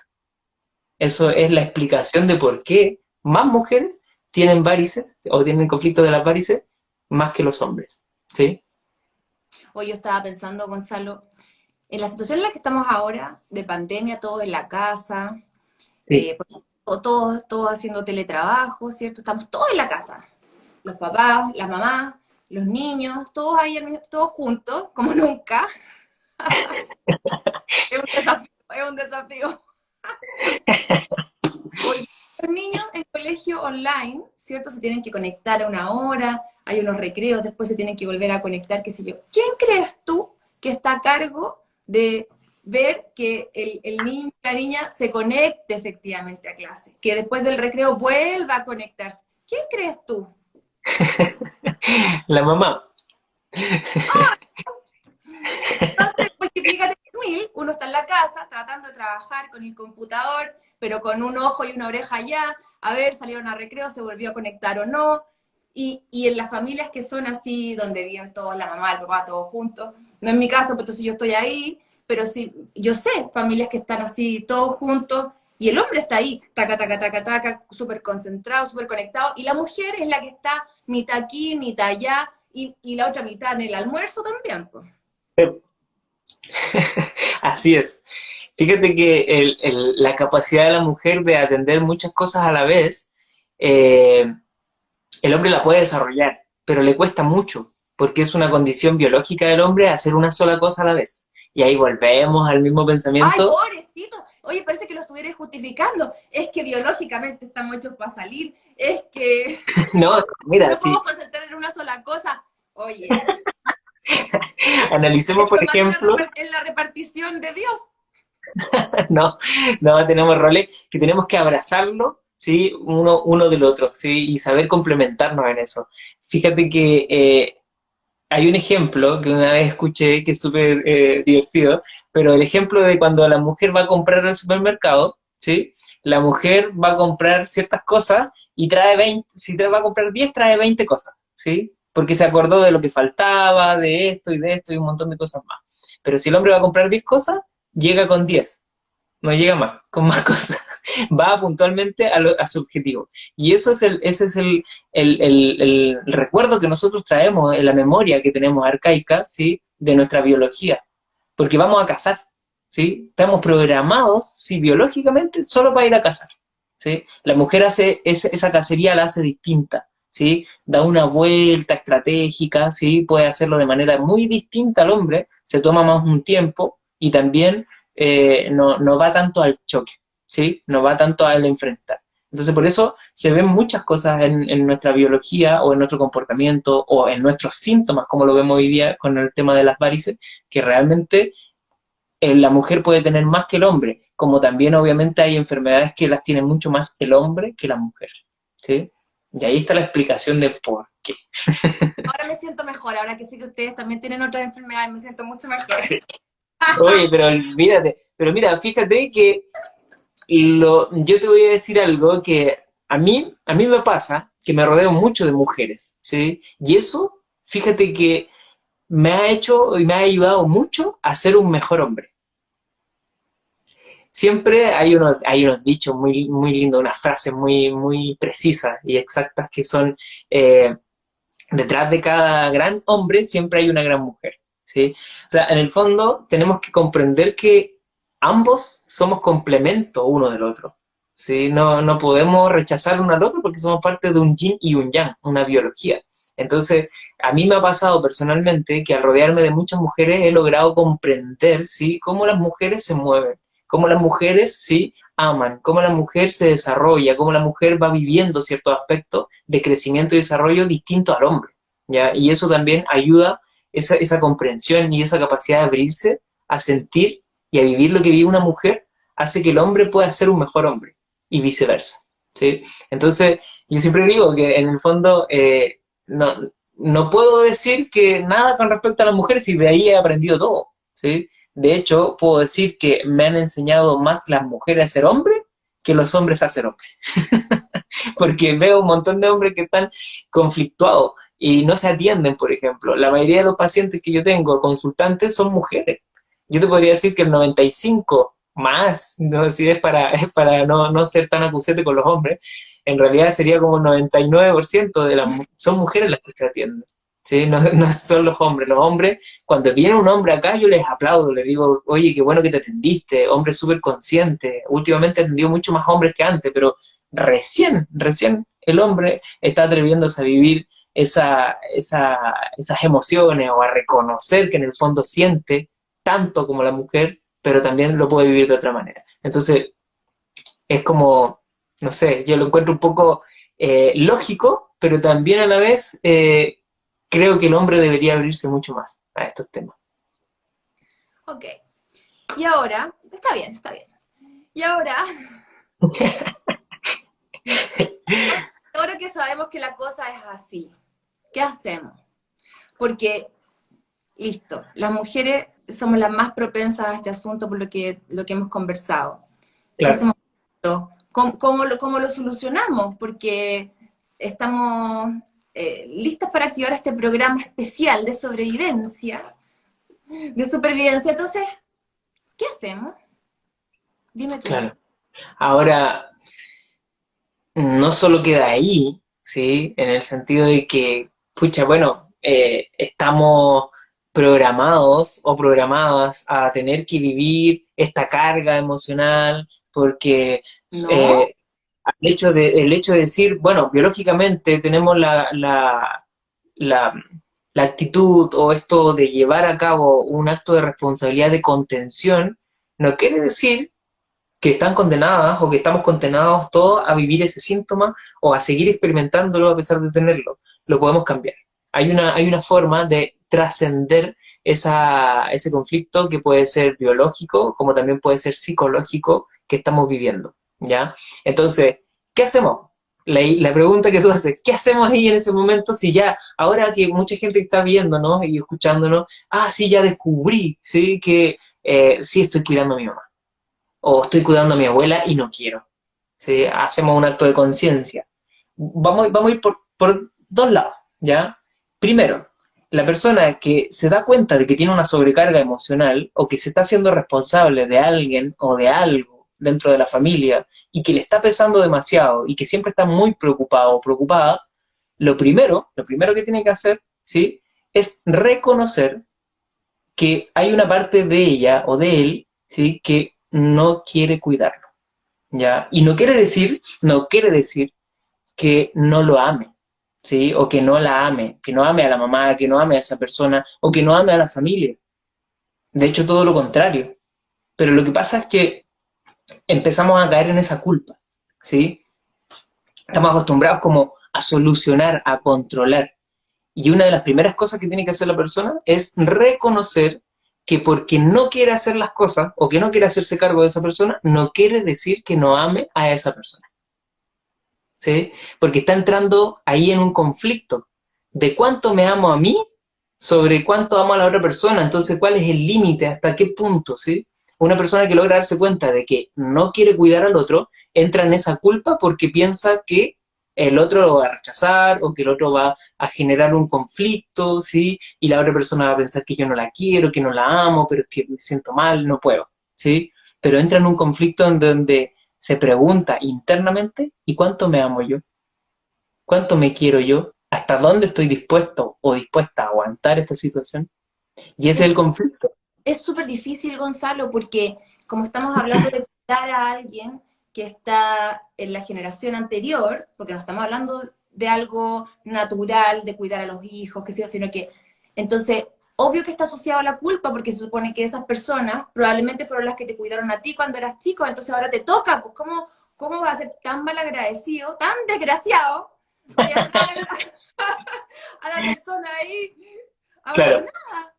Eso es la explicación de por qué más mujeres tienen varices o tienen conflicto de las varices más que los hombres, ¿sí? hoy yo estaba pensando, Gonzalo, en la situación en la que estamos ahora, de pandemia, todos en la casa, Sí. todos haciendo teletrabajo, ¿cierto? Estamos todos en la casa. Los papás, las mamás, los niños, todos ahí, todos juntos, como nunca. Es un desafío, es un desafío. Hoy los niños en colegio online, ¿cierto? Se tienen que conectar a una hora, hay unos recreos, después se tienen que volver a conectar, qué sé yo. ¿Quién crees tú que está a cargo de ver que el niño la niña se conecte efectivamente a clase? Que después del recreo vuelva a conectarse. ¿Quién crees tú? La mamá. Entonces, multiplícate por 1000, uno está en la casa tratando de trabajar con el computador, pero con un ojo y una oreja allá, a ver, salieron a recreo, se volvió a conectar o no, y en las familias que son así, donde viven todos, la mamá, el papá, todos juntos, no en mi caso, pues entonces yo estoy ahí, pero sí, yo sé familias que están así, todos juntos, y el hombre está ahí, taca, taca, taca, taca, súper concentrado, súper conectado, y la mujer es la que está mitad aquí, mitad allá, y la otra mitad en el almuerzo también, pues. Así es. Fíjate que la capacidad de la mujer de atender muchas cosas a la vez, eh, el hombre la puede desarrollar, pero le cuesta mucho, porque es una condición biológica del hombre hacer una sola cosa a la vez. Y ahí volvemos al mismo Ay, pensamiento. pobrecito. Oye, parece que lo estuvierais justificando. Es que biológicamente estamos hechos para salir. Es que No, no mira, nos si podemos concentrar en una sola cosa. Oye, analicemos, por esto mal ejemplo, en la repartición de Dios. no, no tenemos roles que tenemos que abrazarlo, ¿sí? Uno del otro, ¿sí? Y saber complementarnos en eso. Fíjate que hay un ejemplo que una vez escuché que es súper divertido, pero el ejemplo de cuando la mujer va a comprar al supermercado, ¿sí? La mujer va a comprar ciertas cosas y trae 20, si va a comprar 10 trae 20 cosas, ¿sí? Porque se acordó de lo que faltaba, de esto y un montón de cosas más. Pero si el hombre va a comprar 10 cosas, llega con 10, no llega más, con más cosas. Va puntualmente a su objetivo. Y eso es ese es el recuerdo que nosotros traemos en la memoria que tenemos arcaica, ¿sí? De nuestra biología. Porque vamos a cazar, ¿sí? Estamos programados, sí, biológicamente, solo para ir a cazar, ¿sí? La mujer hace esa cacería la hace distinta, ¿sí? Da una vuelta estratégica, ¿sí? Puede hacerlo de manera muy distinta al hombre, se toma más un tiempo y también no va tanto al choque, ¿sí? No va tanto al enfrentar. Entonces, por eso se ven muchas cosas en nuestra biología o en nuestro comportamiento o en nuestros síntomas, como lo vemos hoy día con el tema de las varices, que realmente la mujer puede tener más que el hombre, como también obviamente hay enfermedades que las tiene mucho más el hombre que la mujer, ¿sí? Y ahí está la explicación de por qué. Ahora me siento mejor, ahora que sé que ustedes también tienen otras enfermedades, me siento mucho mejor. Oye, pero olvídate, pero mira, fíjate que yo te voy a decir algo que a mí me pasa que me rodeo mucho de mujeres, ¿sí? Y eso, fíjate que me ha hecho y me ha ayudado mucho a ser un mejor hombre. Siempre hay unos dichos muy, muy lindos, unas frases muy, muy precisas y exactas que son, eh, detrás de cada gran hombre siempre hay una gran mujer, ¿sí? O sea, en el fondo tenemos que comprender que ambos somos complemento uno del otro, ¿sí? No podemos rechazar uno al otro porque somos parte de un yin y un yang, una biología. Entonces, a mí me ha pasado personalmente que al rodearme de muchas mujeres he logrado comprender, ¿sí? Cómo las mujeres se mueven, cómo las mujeres, ¿sí? Aman, cómo la mujer se desarrolla, cómo la mujer va viviendo ciertos aspectos de crecimiento y desarrollo distinto al hombre, ¿ya? Y eso también ayuda, esa comprensión y esa capacidad de abrirse a sentir y a vivir lo que vive una mujer, hace que el hombre pueda ser un mejor hombre y viceversa, ¿sí? Entonces, yo siempre digo que en el fondo no puedo decir que nada con respecto a las mujeres y de ahí he aprendido todo, ¿sí? De hecho, puedo decir que me han enseñado más las mujeres a ser hombres que los hombres a ser hombres. Porque veo un montón de hombres que están conflictuados y no se atienden, por ejemplo. La mayoría de los pacientes que yo tengo, consultantes, son mujeres. Yo te podría decir que el 95 más, no sé si es para no ser tan acusete con los hombres, en realidad sería como el 99% son mujeres las que se atienden. ¿Sí? No son los hombres, cuando viene un hombre acá, yo les aplaudo, les digo, oye, qué bueno que te atendiste, hombre súper consciente. Últimamente he atendido mucho más hombres que antes, pero recién el hombre está atreviéndose a vivir esas emociones o a reconocer que en el fondo siente tanto como la mujer, pero también lo puede vivir de otra manera. Entonces, es como, no sé, yo lo encuentro un poco lógico, pero también a la vez creo que el hombre debería abrirse mucho más a estos temas. Ok. Y ahora, está bien, está bien. Y ahora, ahora que sabemos que la cosa es así, ¿qué hacemos? Porque, listo, las mujeres somos las más propensas a este asunto por lo que hemos conversado. ¿Qué Claro, hacemos? Cómo lo solucionamos? Porque estamos listas para activar este programa especial de sobrevivencia, de supervivencia. Entonces, ¿qué hacemos? Dime tú. claro. Ahora, no solo queda ahí, ¿sí? En el sentido de que, pucha, bueno, estamos programados o programadas a tener que vivir esta carga emocional, porque No, eh, el hecho de decir, bueno, biológicamente tenemos la, la actitud o esto de llevar a cabo un acto de responsabilidad de contención, no quiere decir que están condenadas o que estamos condenados todos a vivir ese síntoma o a seguir experimentándolo a pesar de tenerlo. Lo podemos cambiar. Hay una forma de trascender ese conflicto que puede ser biológico, como también puede ser psicológico que estamos viviendo, ¿ya? Entonces, ¿qué hacemos? La pregunta que tú haces, ¿qué hacemos ahí en ese momento si ya, ahora que mucha gente está viéndonos y escuchándonos, sí, ya descubrí, ¿sí? Que sí estoy cuidando a mi mamá o estoy cuidando a mi abuela y no quiero. ¿Sí? Hacemos un acto de conciencia. Vamos a ir por dos lados, ¿ya? Primero, la persona que se da cuenta de que tiene una sobrecarga emocional o que se está haciendo responsable de alguien o de algo dentro de la familia y que le está pesando demasiado y que siempre está muy preocupado o preocupada, lo primero que tiene que hacer, ¿sí? Es reconocer que hay una parte de ella o de él, ¿sí? Que no quiere cuidarlo, ¿ya? Y no quiere decir que no lo ame, ¿sí? O que no la ame, que no ame a la mamá, que no ame a esa persona, o que no ame a la familia. De hecho, todo lo contrario. Pero lo que pasa es que empezamos a caer en esa culpa, ¿sí? Estamos acostumbrados como a solucionar, a controlar. Y una de las primeras cosas que tiene que hacer la persona es reconocer que porque no quiere hacer las cosas o que no quiere hacerse cargo de esa persona, no quiere decir que no ame a esa persona. ¿Sí? Porque está entrando ahí en un conflicto de cuánto me amo a mí sobre cuánto amo a la otra persona. Entonces, ¿cuál es el límite? ¿Hasta qué punto? ¿Sí? Una persona que logra darse cuenta de que no quiere cuidar al otro, entra en esa culpa porque piensa que el otro lo va a rechazar o que el otro va a generar un conflicto, ¿sí? Y la otra persona va a pensar que yo no la quiero, que no la amo, pero es que me siento mal, no puedo, ¿sí? Pero entra en un conflicto en donde se pregunta internamente, ¿y cuánto me amo yo? ¿Cuánto me quiero yo? ¿Hasta dónde estoy dispuesto o dispuesta a aguantar esta situación? Y ese es es el que conflicto. es súper difícil, Gonzalo, porque como estamos hablando de cuidar a alguien que está en la generación anterior, porque no estamos hablando de algo natural, de cuidar a los hijos, que sea, sino que, entonces, obvio que está asociado a la culpa, porque se supone que esas personas probablemente fueron las que te cuidaron a ti cuando eras chico, entonces ahora te toca, pues ¿cómo vas a ser tan mal agradecido, tan desgraciado, de dejar a la persona ahí Claro, abandonada?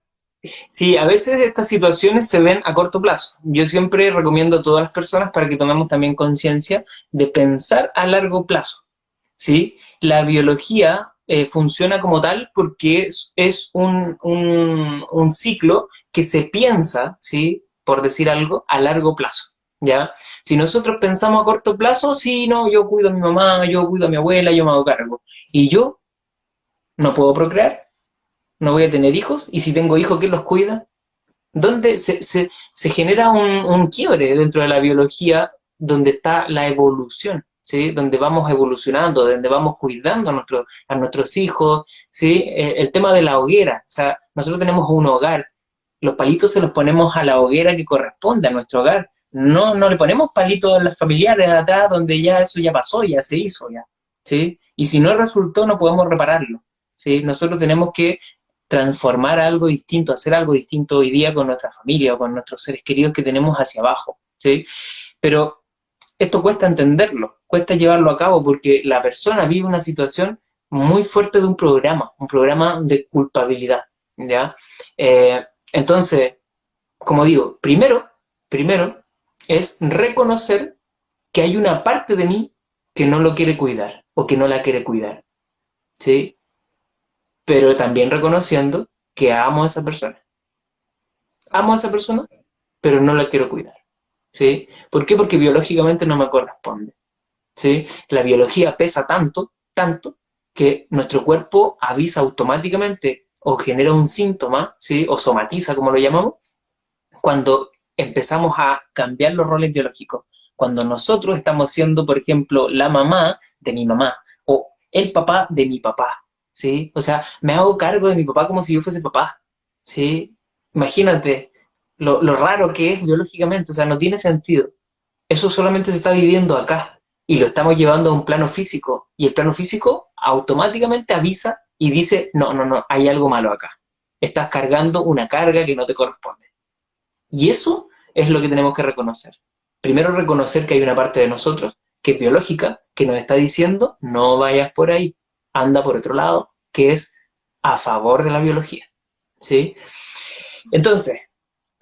sí, a veces estas situaciones se ven a corto plazo. Yo siempre recomiendo a todas las personas para que tomemos también conciencia de pensar a largo plazo, ¿sí? La biología funciona como tal porque es un ciclo que se piensa, ¿sí? Por decir algo, a largo plazo, ¿ya? Si nosotros pensamos a corto plazo, sí, no, yo cuido a mi mamá, yo cuido a mi abuela, yo me hago cargo. Y yo no puedo procrear, no voy a tener hijos, y si tengo hijos, ¿quién los cuida? ¿Dónde se genera un quiebre dentro de la biología donde está la evolución? ¿Sí? Donde vamos evolucionando, donde vamos cuidando a nuestros hijos, ¿sí? El tema de la hoguera, o sea, nosotros tenemos un hogar, los palitos se los ponemos a la hoguera que corresponde a nuestro hogar, no le ponemos palitos a los familiares de atrás donde ya eso ya pasó, ya se hizo, ya, ¿sí? Y si no resultó, no podemos repararlo, ¿sí? Nosotros tenemos que transformar algo distinto, hacer algo distinto hoy día con nuestra familia o con nuestros seres queridos que tenemos hacia abajo, ¿sí? Pero esto cuesta entenderlo, cuesta llevarlo a cabo porque la persona vive una situación muy fuerte de un programa de culpabilidad, ¿ya? Entonces, como digo, primero es reconocer que hay una parte de mí que no lo quiere cuidar o que no la quiere cuidar, ¿sí? Pero también reconociendo que amo a esa persona. Amo a esa persona, pero no la quiero cuidar, ¿sí? ¿Por qué? Porque biológicamente no me corresponde, ¿sí? La biología pesa tanto, que nuestro cuerpo avisa automáticamente o genera un síntoma, ¿sí? O somatiza, como lo llamamos, cuando empezamos a cambiar los roles biológicos. Cuando nosotros estamos siendo, por ejemplo, la mamá de mi mamá o el papá de mi papá, ¿sí? O sea, me hago cargo de mi papá como si yo fuese papá, ¿sí? Imagínate lo raro que es biológicamente, o sea, no tiene sentido. Eso solamente se está viviendo acá y lo estamos llevando a un plano físico y el plano físico automáticamente avisa y dice, no, no, no, hay algo malo acá. Estás cargando una carga que no te corresponde. Y eso es lo que tenemos que reconocer. Primero reconocer que hay una parte de nosotros que es biológica, que nos está diciendo, no vayas por ahí, anda por otro lado, que es a favor de la biología. ¿Sí? Entonces,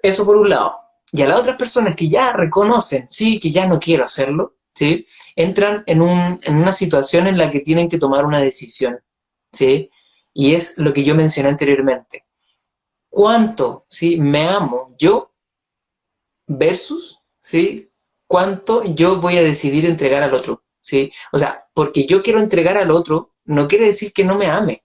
eso por un lado. Y a las otras personas que ya reconocen, sí, que ya no quiero hacerlo, ¿sí? Entran en una situación en la que tienen que tomar una decisión, ¿sí? Y es lo que yo mencioné anteriormente. ¿Cuánto, sí, me amo yo versus, sí, cuánto yo voy a decidir entregar al otro, ¿sí? O sea, porque yo quiero entregar al otro, no quiere decir que no me ame,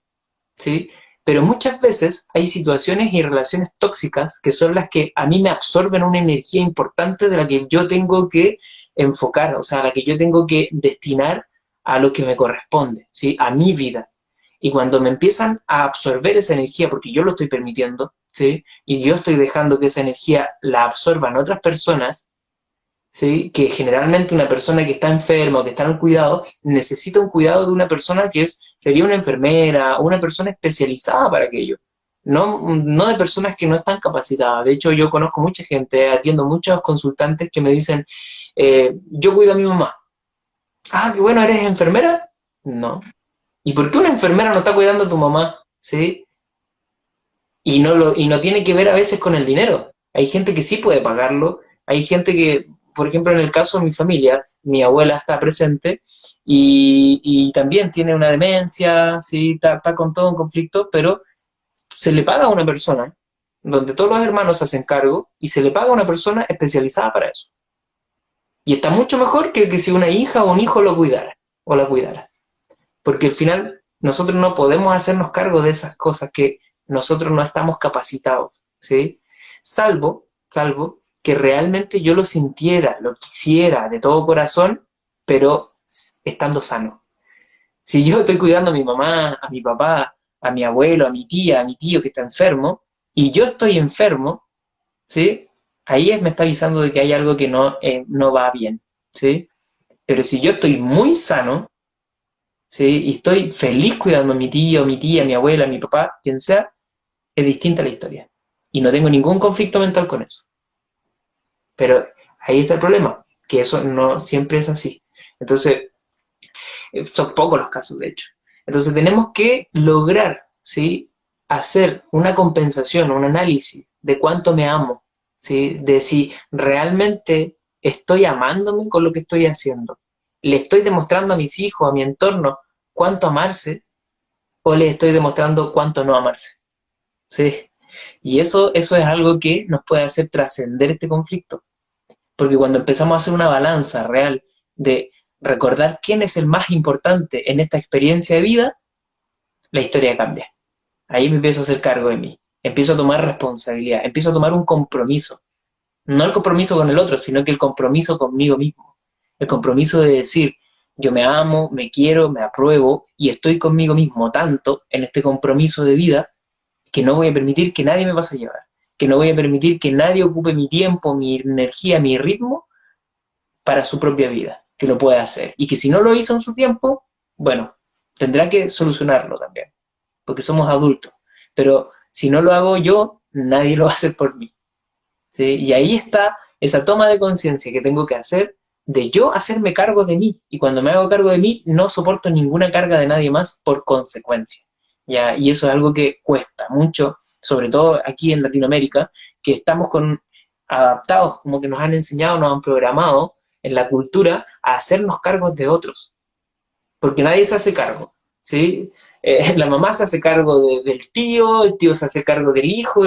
¿sí? Pero muchas veces hay situaciones y relaciones tóxicas que son las que a mí me absorben una energía importante de la que yo tengo que enfocar, o sea, a la que yo tengo que destinar a lo que me corresponde, ¿sí? A mi vida. Y cuando me empiezan a absorber esa energía, porque yo lo estoy permitiendo, ¿sí? Y yo estoy dejando que esa energía la absorban otras personas, ¿sí? Que generalmente una persona que está enferma o que está en cuidado necesita un cuidado de una persona que sería una enfermera o una persona especializada para aquello. No, no de personas que no están capacitadas. De hecho, yo conozco mucha gente, atiendo muchos consultantes que me dicen, yo cuido a mi mamá. Ah, qué bueno, ¿eres enfermera? No. ¿Y por qué una enfermera no está cuidando a tu mamá? ¿Sí? Y no tiene que ver a veces con el dinero. Hay gente que sí puede pagarlo, hay gente que, por ejemplo, en el caso de mi familia, mi abuela está presente y también tiene una demencia, sí, está con todo un conflicto, pero se le paga a una persona, donde todos los hermanos se hacen cargo, y se le paga a una persona especializada para eso. Y está mucho mejor que si una hija o un hijo lo cuidara o la cuidara. Porque al final nosotros no podemos hacernos cargo de esas cosas que nosotros no estamos capacitados, ¿sí? Salvo que realmente yo lo sintiera, lo quisiera de todo corazón, pero estando sano. Si yo estoy cuidando a mi mamá, a mi papá, a mi abuelo, a mi tía, a mi tío que está enfermo, y yo estoy enfermo, ¿sí? Ahí me está avisando de que hay algo que no va bien, ¿sí? Pero si yo estoy muy sano, ¿sí? Y estoy feliz cuidando a mi tío, mi tía, mi abuela, mi papá, quien sea, es distinta la historia. Y no tengo ningún conflicto mental con eso. Pero ahí está el problema, que eso no siempre es así. Entonces, son pocos los casos, de hecho. Entonces tenemos que lograr, ¿sí? Hacer una compensación, un análisis de cuánto me amo, ¿sí? De si realmente estoy amándome con lo que estoy haciendo. Le estoy demostrando a mis hijos, a mi entorno, cuánto amarse, o le estoy demostrando cuánto no amarse. ¿Sí? Y eso es algo que nos puede hacer trascender este conflicto. Porque cuando empezamos a hacer una balanza real de recordar quién es el más importante en esta experiencia de vida, la historia cambia. Ahí me empiezo a hacer cargo de mí. Empiezo a tomar responsabilidad. Empiezo a tomar un compromiso. No el compromiso con el otro, sino que el compromiso conmigo mismo. El compromiso de decir, yo me amo, me quiero, me apruebo y estoy conmigo mismo tanto en este compromiso de vida que no voy a permitir que nadie me pase a llevar, que no voy a permitir que nadie ocupe mi tiempo, mi energía, mi ritmo para su propia vida, que lo pueda hacer. Y que si no lo hizo en su tiempo, bueno, tendrá que solucionarlo también, porque somos adultos. Pero si no lo hago yo, nadie lo va a hacer por mí. ¿Sí? Y ahí está esa toma de conciencia que tengo que hacer de yo hacerme cargo de mí. Y cuando me hago cargo de mí, no soporto ninguna carga de nadie más por consecuencia. ¿Ya? Y eso es algo que cuesta mucho, sobre todo aquí en Latinoamérica, que estamos adaptados, como que nos han enseñado, nos han programado en la cultura a hacernos cargos de otros, porque nadie se hace cargo, ¿sí? La mamá se hace cargo del tío, el tío se hace cargo del hijo,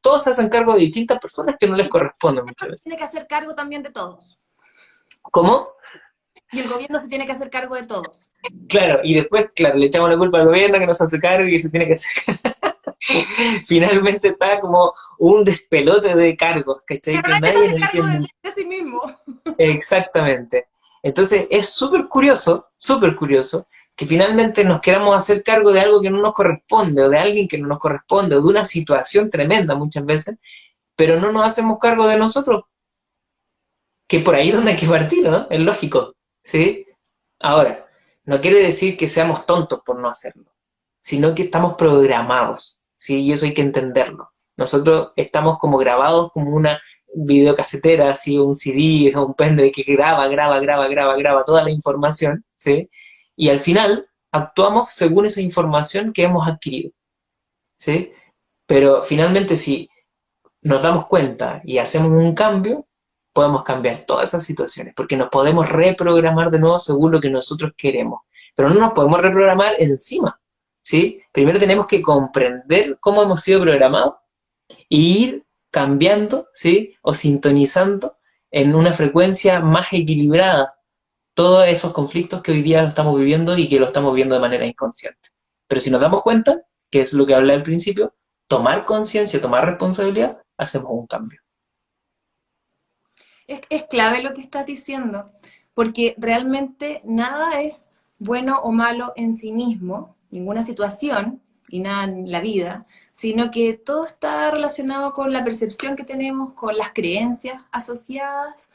todos se hacen cargo de distintas personas que no les Y el corresponden muchas gobierno se veces. tiene que hacer cargo también de todos. ¿Cómo? Y el gobierno se tiene que hacer cargo de todos. Claro, y después, claro, le echamos la culpa al gobierno que no se hace cargo y que se tiene que hacer. Finalmente está como un despelote de cargos, ¿cachai? Pero Que nadie se nadie hace lo cargo entiende. de sí mismo. Exactamente. Entonces es súper curioso que finalmente nos queramos hacer cargo de algo que no nos corresponde, o de alguien que no nos corresponde, o de una situación tremenda muchas veces, pero no nos hacemos cargo de nosotros, que por ahí es donde hay que partir, ¿no? Es lógico, ¿sí? Ahora, no quiere decir que seamos tontos por no hacerlo, sino que estamos programados, ¿sí? Y eso hay que entenderlo. Nosotros estamos como grabados como una videocasetera, así, un CD o un pendrive que graba toda la información, ¿sí? Y al final actuamos según esa información que hemos adquirido, ¿sí? Pero finalmente si nos damos cuenta y hacemos un cambio, podemos cambiar todas esas situaciones, porque nos podemos reprogramar de nuevo según lo que nosotros queremos. Pero no nos podemos reprogramar encima, ¿sí? Primero tenemos que comprender cómo hemos sido programados e ir cambiando, ¿sí? O sintonizando en una frecuencia más equilibrada todos esos conflictos que hoy día lo estamos viviendo y que lo estamos viendo de manera inconsciente. Pero si nos damos cuenta, que es lo que hablé al principio, tomar conciencia, tomar responsabilidad, hacemos un cambio. Es clave lo que estás diciendo, porque realmente nada es bueno o malo en sí mismo, ninguna situación y nada en la vida, sino que todo está relacionado con la percepción que tenemos, con las creencias asociadas,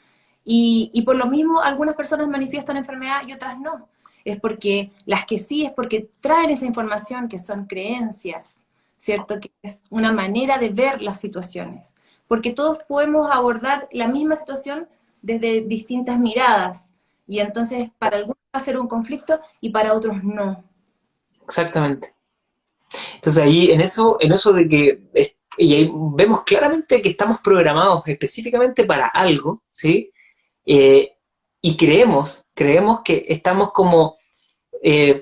y por lo mismo algunas personas manifiestan enfermedad y otras no. Es porque las que sí, es porque traen esa información que son creencias, ¿cierto? Que es una manera de ver las situaciones, porque todos podemos abordar la misma situación desde distintas miradas, y entonces para algunos va a ser un conflicto y para otros no. Exactamente. Entonces ahí en eso de que y ahí vemos claramente que estamos programados específicamente para algo, ¿sí? Eh, y creemos que estamos como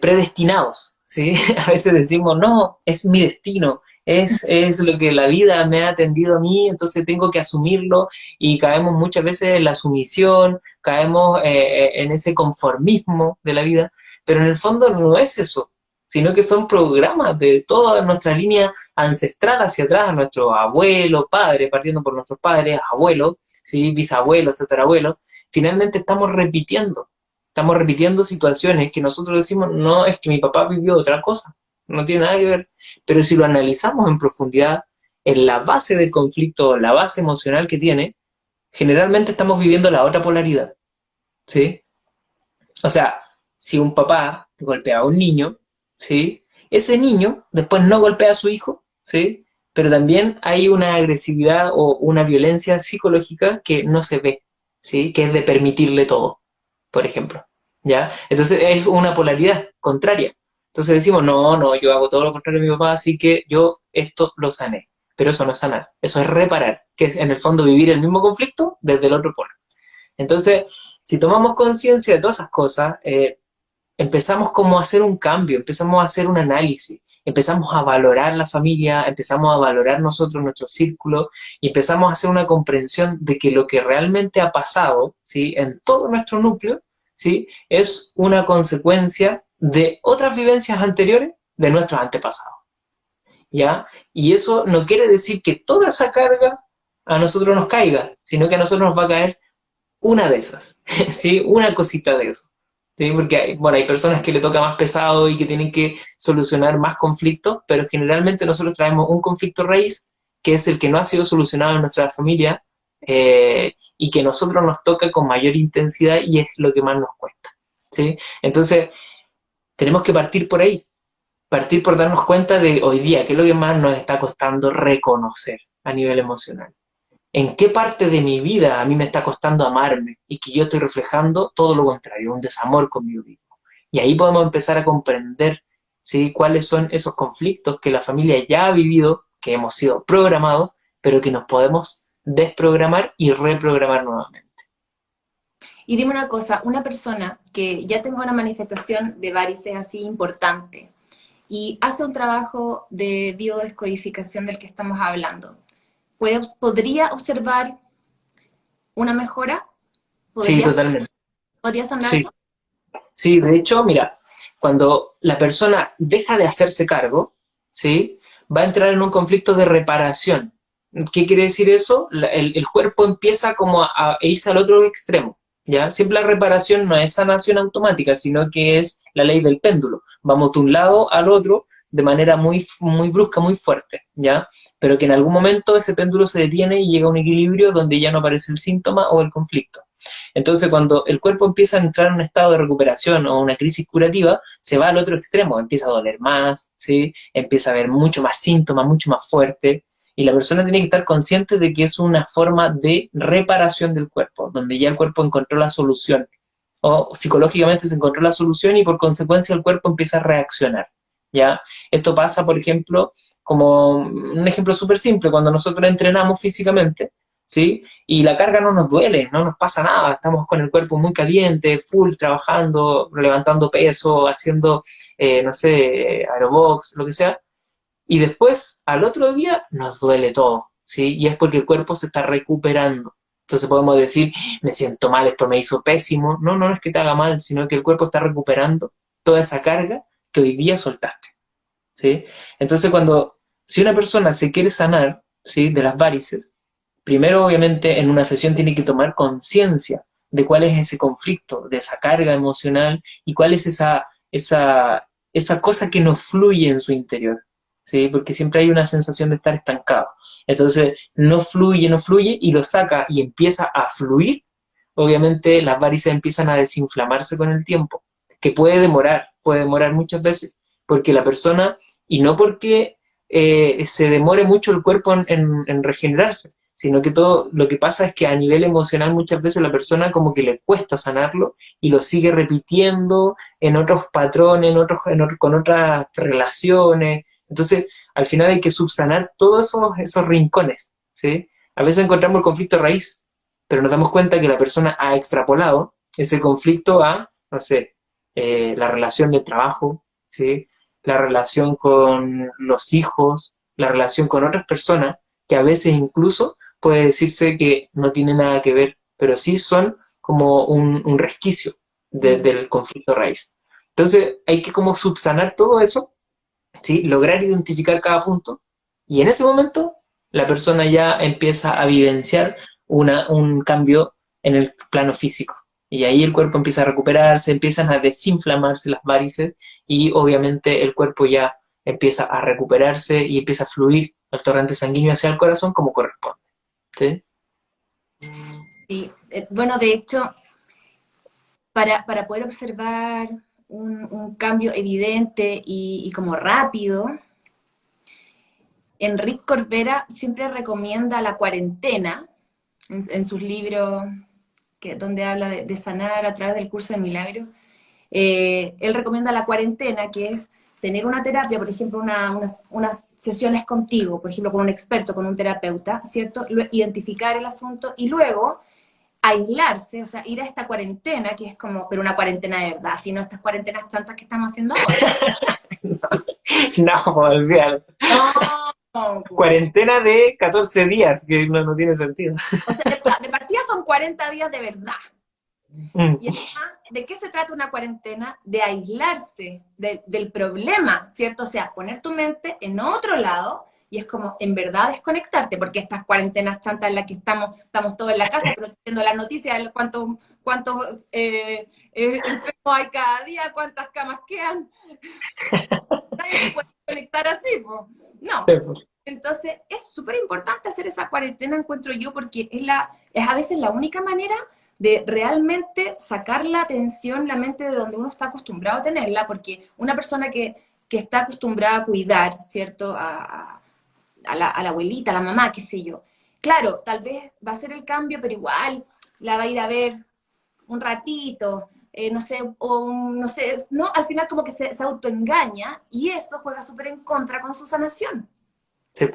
predestinados, ¿sí? A veces decimos, no, es mi destino, es lo que la vida me ha tendido a mí, entonces tengo que asumirlo, y caemos muchas veces en la sumisión, caemos en ese conformismo de la vida, pero en el fondo no es eso, sino que son programas de toda nuestra línea ancestral hacia atrás, nuestros abuelos, padres, partiendo por nuestros padres, abuelos, ¿sí? Bisabuelos, tatarabuelos. Finalmente estamos repitiendo situaciones que nosotros decimos, no, es que mi papá vivió otra cosa, no tiene nada que ver. Pero si lo analizamos en profundidad, en la base del conflicto, la base emocional que tiene, generalmente estamos viviendo la otra polaridad, ¿sí? O sea, si un papá golpea a un niño, ¿sí? Ese niño después no golpea a su hijo, ¿sí? Pero también hay una agresividad o una violencia psicológica que no se ve, ¿sí? Que es de permitirle todo, por ejemplo, ¿ya? Entonces es una polaridad contraria. Entonces decimos, no, no, yo hago todo lo contrario a mi papá, así que yo esto lo sané. Pero eso no es sanar, eso es reparar, que es en el fondo vivir el mismo conflicto desde el otro polo. Entonces, si tomamos conciencia de todas esas cosas, empezamos como a hacer un cambio, empezamos a hacer un análisis, empezamos a valorar la familia, empezamos a valorar nosotros nuestro círculo, y empezamos a hacer una comprensión de que lo que realmente ha pasado, ¿sí? En todo nuestro núcleo, ¿sí? Es una consecuencia de otras vivencias anteriores de nuestros antepasados, ¿ya? Y eso no quiere decir que toda esa carga a nosotros nos caiga, sino que a nosotros nos va a caer una de esas, ¿sí? Una cosita de eso, ¿sí? Porque hay, bueno, hay personas que le toca más pesado y que tienen que solucionar más conflictos, pero generalmente nosotros traemos un conflicto raíz, que es el que no ha sido solucionado en nuestra familia, y que a nosotros nos toca con mayor intensidad y es lo que más nos cuesta, ¿sí? Entonces, tenemos que partir por ahí, partir por darnos cuenta de hoy día, qué es lo que más nos está costando reconocer a nivel emocional. ¿En qué parte de mi vida a mí me está costando amarme y que yo estoy reflejando todo lo contrario, un desamor conmigo mismo? Y ahí podemos empezar a comprender, ¿sí? Cuáles son esos conflictos que la familia ya ha vivido, que hemos sido programados, pero que nos podemos desprogramar y reprogramar nuevamente. Y dime una cosa, una persona que ya tenga una manifestación de varices así importante y hace un trabajo de biodescodificación del que estamos hablando, ¿podría observar una mejora? Sí, ¿Podría, totalmente. podría Sí, sanarlo? sí, de hecho, mira, cuando la persona deja de hacerse cargo, ¿sí? Va a entrar en un conflicto de reparación. ¿Qué quiere decir eso? El cuerpo empieza como a irse al otro extremo, ¿ya? Siempre la reparación no es sanación automática, sino que es la ley del péndulo. Vamos de un lado al otro de manera muy, muy brusca, muy fuerte, ¿ya? Pero que en algún momento ese péndulo se detiene y llega a un equilibrio donde ya no aparece el síntoma o el conflicto. Entonces, cuando el cuerpo empieza a entrar en un estado de recuperación o una crisis curativa, se va al otro extremo, empieza a doler más, ¿sí? Empieza a haber mucho más síntomas, mucho más fuerte, y la persona tiene que estar consciente de que es una forma de reparación del cuerpo, donde ya el cuerpo encontró la solución, o psicológicamente se encontró la solución y por consecuencia el cuerpo empieza a reaccionar, ¿ya? Esto pasa, por ejemplo, como un ejemplo súper simple, cuando nosotros entrenamos físicamente, ¿sí? Y la carga no nos duele, no nos pasa nada, estamos con el cuerpo muy caliente, full, trabajando, levantando peso, haciendo, no sé, aerobox, lo que sea, y después, al otro día, nos duele todo, ¿sí? Y es porque el cuerpo se está recuperando. Entonces podemos decir, me siento mal, esto me hizo pésimo. No, no es que te haga mal, sino que el cuerpo está recuperando toda esa carga que hoy día soltaste, ¿sí? Entonces si una persona se quiere sanar, ¿sí? De las varices, primero obviamente en una sesión tiene que tomar conciencia de cuál es ese conflicto, de esa carga emocional y cuál es esa cosa que no fluye en su interior, ¿sí? Porque siempre hay una sensación de estar estancado. Entonces, no fluye, no fluye, y lo saca y empieza a fluir, obviamente las varices empiezan a desinflamarse con el tiempo, que puede demorar muchas veces, porque la persona, y no porque se demore mucho el cuerpo en regenerarse, sino que todo lo que pasa es que a nivel emocional muchas veces la persona como que le cuesta sanarlo y lo sigue repitiendo en otros patrones, con otras relaciones. Entonces, al final hay que subsanar todos esos rincones, ¿sí? A veces encontramos el conflicto raíz, pero nos damos cuenta que la persona ha extrapolado ese conflicto a, no sé, la relación de trabajo, ¿sí? La relación con los hijos, la relación con otras personas, que a veces incluso puede decirse que no tiene nada que ver, pero sí son como un resquicio del conflicto raíz. Entonces hay que como subsanar todo eso, ¿sí? Lograr identificar cada punto, y en ese momento la persona ya empieza a vivenciar un cambio en el plano físico. Y ahí el cuerpo empieza a recuperarse, empiezan a desinflamarse las varices y obviamente el cuerpo ya empieza a recuperarse y empieza a fluir el torrente sanguíneo hacia el corazón como corresponde, ¿sí? Y, bueno, de hecho, para poder observar un cambio evidente y como rápido, Enrique Corbera siempre recomienda la cuarentena en sus libros donde habla de sanar a través del curso de milagros. Él recomienda la cuarentena, que es tener una terapia, por ejemplo, unas sesiones contigo, por ejemplo, con un experto, con un terapeuta, ¿cierto? Identificar el asunto y luego aislarse, o sea, ir a esta cuarentena, que es como, pero una cuarentena de verdad, sino estas cuarentenas chantas que estamos haciendo ahora. No, olvídalo. No, Cuarentena de 14 días, que no tiene sentido. o sea, de partida son 40 días de verdad. Mm. Y además, ¿de qué se trata una cuarentena? De aislarse del problema, ¿cierto? O sea, poner tu mente en otro lado y es como, en verdad, desconectarte, porque estas cuarentenas chantas en las que estamos todos en la casa, pero viendo las noticias, cuántos enfermos hay cada día, cuántas camas quedan. Nadie se puede conectar así, pues. No. Entonces, es súper importante hacer esa cuarentena, encuentro yo, porque es a veces la única manera de realmente sacar la atención, la mente de donde uno está acostumbrado a tenerla, porque una persona que está acostumbrada a cuidar, ¿cierto? A la abuelita, a la mamá, qué sé yo. Claro, tal vez va a ser el cambio, pero igual la va a ir a ver un ratito, no sé, o no sé, no, al final como que se autoengaña y eso juega súper en contra con su sanación. Sí.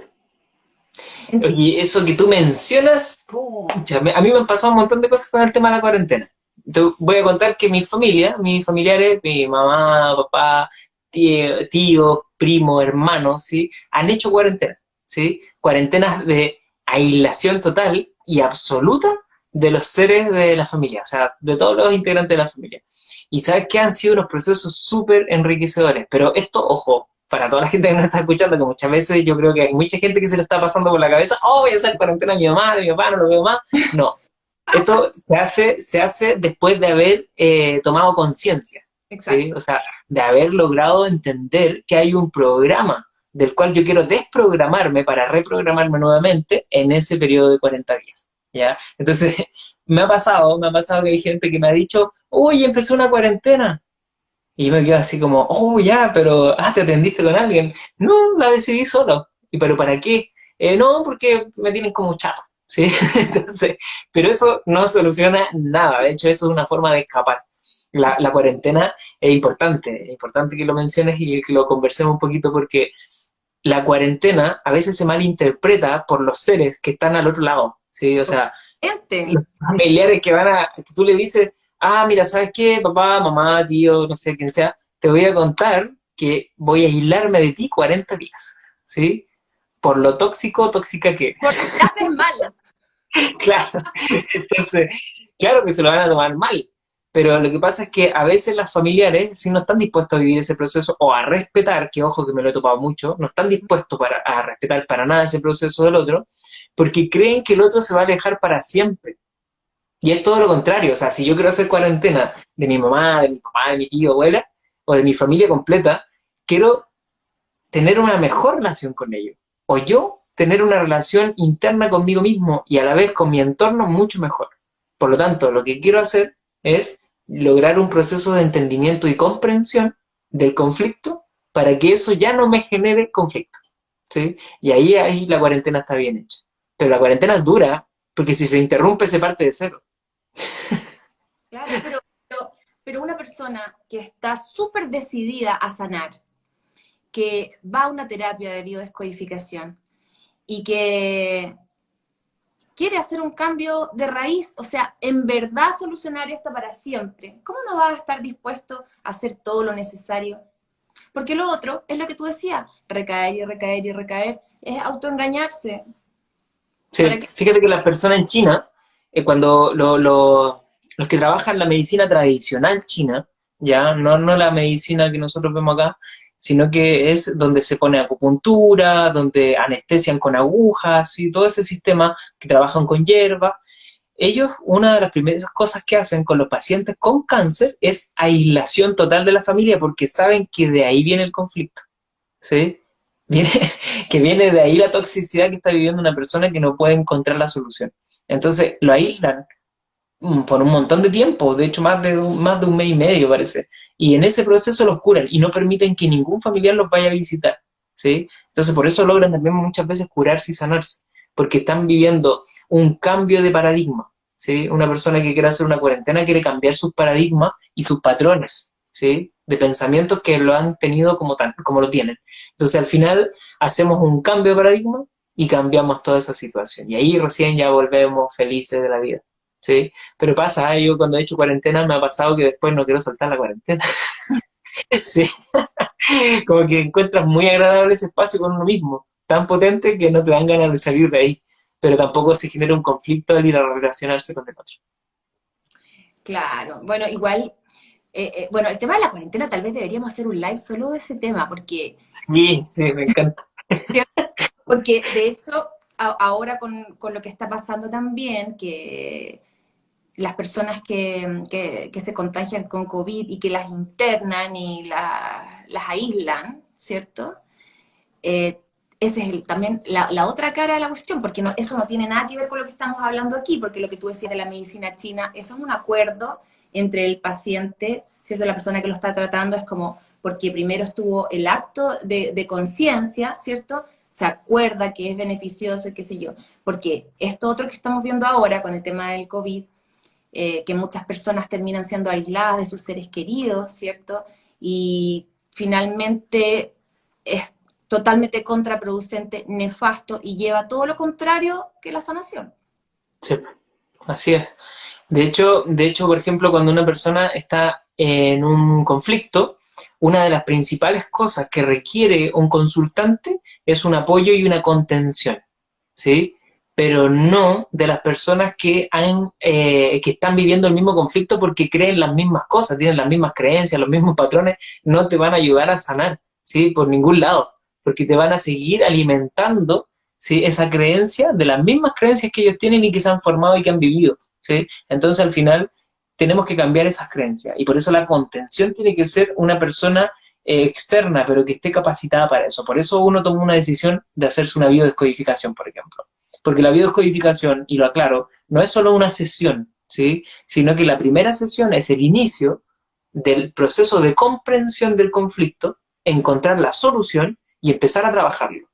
Oye, eso que tú mencionas, pucha, a mí me han pasado un montón de cosas con el tema de la cuarentena. Te voy a contar que mi familia, mis familiares, mi mamá, papá, tío, primo, hermano, ¿sí? Han hecho cuarentena, ¿sí? Cuarentenas de aislación total y absoluta de los seres de la familia, o sea, de todos los integrantes de la familia. Y sabes que han sido unos procesos súper enriquecedores, pero esto, ojo, para toda la gente que nos está escuchando, que muchas veces yo creo que hay mucha gente que se le está pasando por la cabeza, oh, voy a hacer cuarentena a mi mamá, a mi papá, no lo veo más. No, Esto se hace después de haber tomado conciencia, ¿sí? Exacto. O sea, de haber logrado entender que hay un programa del cual yo quiero desprogramarme para reprogramarme nuevamente en ese periodo de 40 días, ¿ya? Entonces, me ha pasado que hay gente que me ha dicho, uy, empezó una cuarentena. Y yo me quedo así como, oh, ya, pero, ¿te atendiste con alguien? No, la decidí solo. ¿Y pero para qué? No, porque me tienen como chato, ¿sí? Entonces, pero eso no soluciona nada. De hecho, eso es una forma de escapar. La cuarentena es importante que lo menciones y que lo conversemos un poquito porque la cuarentena a veces se malinterpreta por los seres que están al otro lado, ¿sí? O sea, Totalmente. los familiares que tú le dices, mira, ¿sabes qué? Papá, mamá, tío, no sé quién sea, te voy a contar que voy a aislarme de ti 40 días, ¿sí? Por lo tóxica que Porque eres. te haces mal. Claro, entonces, claro que se lo van a tomar mal, pero lo que pasa es que a veces las familiares, si no están dispuestos a vivir ese proceso o a respetar, que ojo que me lo he topado mucho, no están dispuestos a respetar para nada ese proceso del otro, porque creen que el otro se va a alejar para siempre. Y es todo lo contrario, o sea, si yo quiero hacer cuarentena de mi mamá, de mi papá, de mi tío, abuela, o de mi familia completa, quiero tener una mejor relación con ellos. O yo tener una relación interna conmigo mismo y a la vez con mi entorno mucho mejor. Por lo tanto, lo que quiero hacer es lograr un proceso de entendimiento y comprensión del conflicto para que eso ya no me genere conflicto. ¿Sí? Y ahí la cuarentena está bien hecha. Pero la cuarentena es dura porque si se interrumpe se parte de cero. Claro, pero una persona que está súper decidida a sanar, que va a una terapia de biodescodificación y que quiere hacer un cambio de raíz, o sea, en verdad solucionar esto para siempre, ¿cómo no va a estar dispuesto a hacer todo lo necesario? Porque lo otro es lo que tú decías, recaer y recaer y recaer, es autoengañarse. ¿Para Sí, qué? fíjate que las personas en China, cuando los que trabajan la medicina tradicional china, ya no la medicina que nosotros vemos acá, sino que es donde se pone acupuntura, donde anestesian con agujas y todo ese sistema que trabajan con hierba. Ellos, una de las primeras cosas que hacen con los pacientes con cáncer es aislación total de la familia porque saben que de ahí viene el conflicto. ¿Sí? Viene, que viene de ahí la toxicidad que está viviendo una persona que no puede encontrar la solución. Entonces lo aíslan por un montón de tiempo, de hecho más de un mes y medio parece, y en ese proceso los curan y no permiten que ningún familiar los vaya a visitar, ¿sí? Entonces por eso logran también muchas veces curarse y sanarse, porque están viviendo un cambio de paradigma, ¿sí? Una persona que quiere hacer una cuarentena quiere cambiar sus paradigmas y sus patrones, ¿sí? De pensamientos que lo han tenido como lo tienen. Entonces al final hacemos un cambio de paradigma y cambiamos toda esa situación. Y ahí recién ya volvemos felices de la vida. ¿Sí? Pero pasa, yo cuando he hecho cuarentena me ha pasado que después no quiero soltar la cuarentena. Sí, como que encuentras muy agradable ese espacio con uno mismo, tan potente que no te dan ganas de salir de ahí, pero tampoco se genera un conflicto al ir a relacionarse con el otro. Claro, bueno, igual, bueno, el tema de la cuarentena tal vez deberíamos hacer un live solo de ese tema, porque, Sí, sí, me encanta. ¿cierto? Porque de hecho, ahora con lo que está pasando también, que las personas que se contagian con COVID y que las internan y las aíslan, ¿cierto? Eh, ese es también la otra cara de la cuestión, porque eso no tiene nada que ver con lo que estamos hablando aquí, porque lo que tú decías de la medicina china, eso es un acuerdo entre el paciente, ¿cierto? La persona que lo está tratando es como, porque primero estuvo el acto de conciencia, ¿cierto? Se acuerda que es beneficioso y qué sé yo, porque esto otro que estamos viendo ahora con el tema del COVID, que muchas personas terminan siendo aisladas de sus seres queridos, ¿cierto? Y finalmente es totalmente contraproducente, nefasto y lleva todo lo contrario que la sanación. Sí, así es. De hecho, por ejemplo, cuando una persona está en un conflicto, una de las principales cosas que requiere un consultante es un apoyo y una contención, ¿sí? Pero no de las personas que están viviendo el mismo conflicto porque creen las mismas cosas, tienen las mismas creencias, los mismos patrones, no te van a ayudar a sanar, ¿sí? Por ningún lado, porque te van a seguir alimentando ¿sí? Esa creencia de las mismas creencias que ellos tienen y que se han formado y que han vivido, ¿sí? Entonces al final tenemos que cambiar esas creencias y por eso la contención tiene que ser una persona externa, pero que esté capacitada para eso. Por eso uno toma una decisión de hacerse una biodescodificación, por ejemplo. Porque la biodescodificación, y lo aclaro, no es solo una sesión, ¿sí? Sino que la primera sesión es el inicio del proceso de comprensión del conflicto, encontrar la solución y empezar a trabajarlo.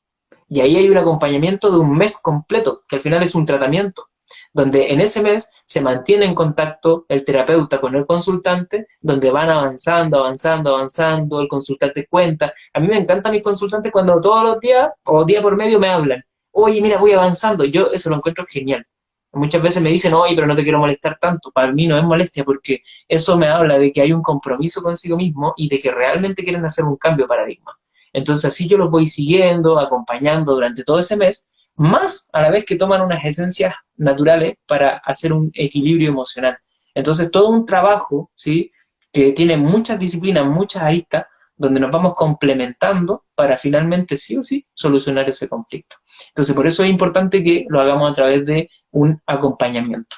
Y ahí hay un acompañamiento de un mes completo, que al final es un tratamiento, donde en ese mes se mantiene en contacto el terapeuta con el consultante, donde van avanzando, avanzando, avanzando, el consultante cuenta. A mí me encanta mis consultantes cuando todos los días o día por medio me hablan. Oye, mira, voy avanzando. Yo eso lo encuentro genial. Muchas veces me dicen, oye, pero no te quiero molestar tanto. Para mí no es molestia porque eso me habla de que hay un compromiso consigo mismo y de que realmente quieren hacer un cambio de paradigma. Entonces así yo los voy siguiendo, acompañando durante todo ese mes, más a la vez que toman unas esencias naturales para hacer un equilibrio emocional. Entonces todo un trabajo, ¿sí? Que tiene muchas disciplinas, muchas aristas, donde nos vamos complementando para finalmente sí o sí solucionar ese conflicto. Entonces por eso es importante que lo hagamos a través de un acompañamiento.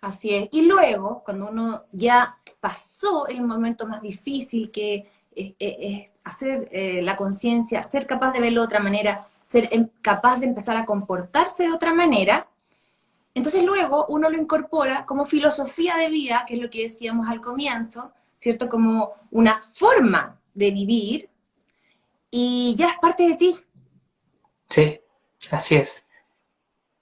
Así es. Y luego, cuando uno ya pasó el momento más difícil, que es hacer la conciencia, ser capaz de verlo de otra manera, ser capaz de empezar a comportarse de otra manera, entonces luego uno lo incorpora como filosofía de vida, que es lo que decíamos al comienzo, ¿cierto? Como una forma de vivir, y ya es parte de ti. Sí, así es.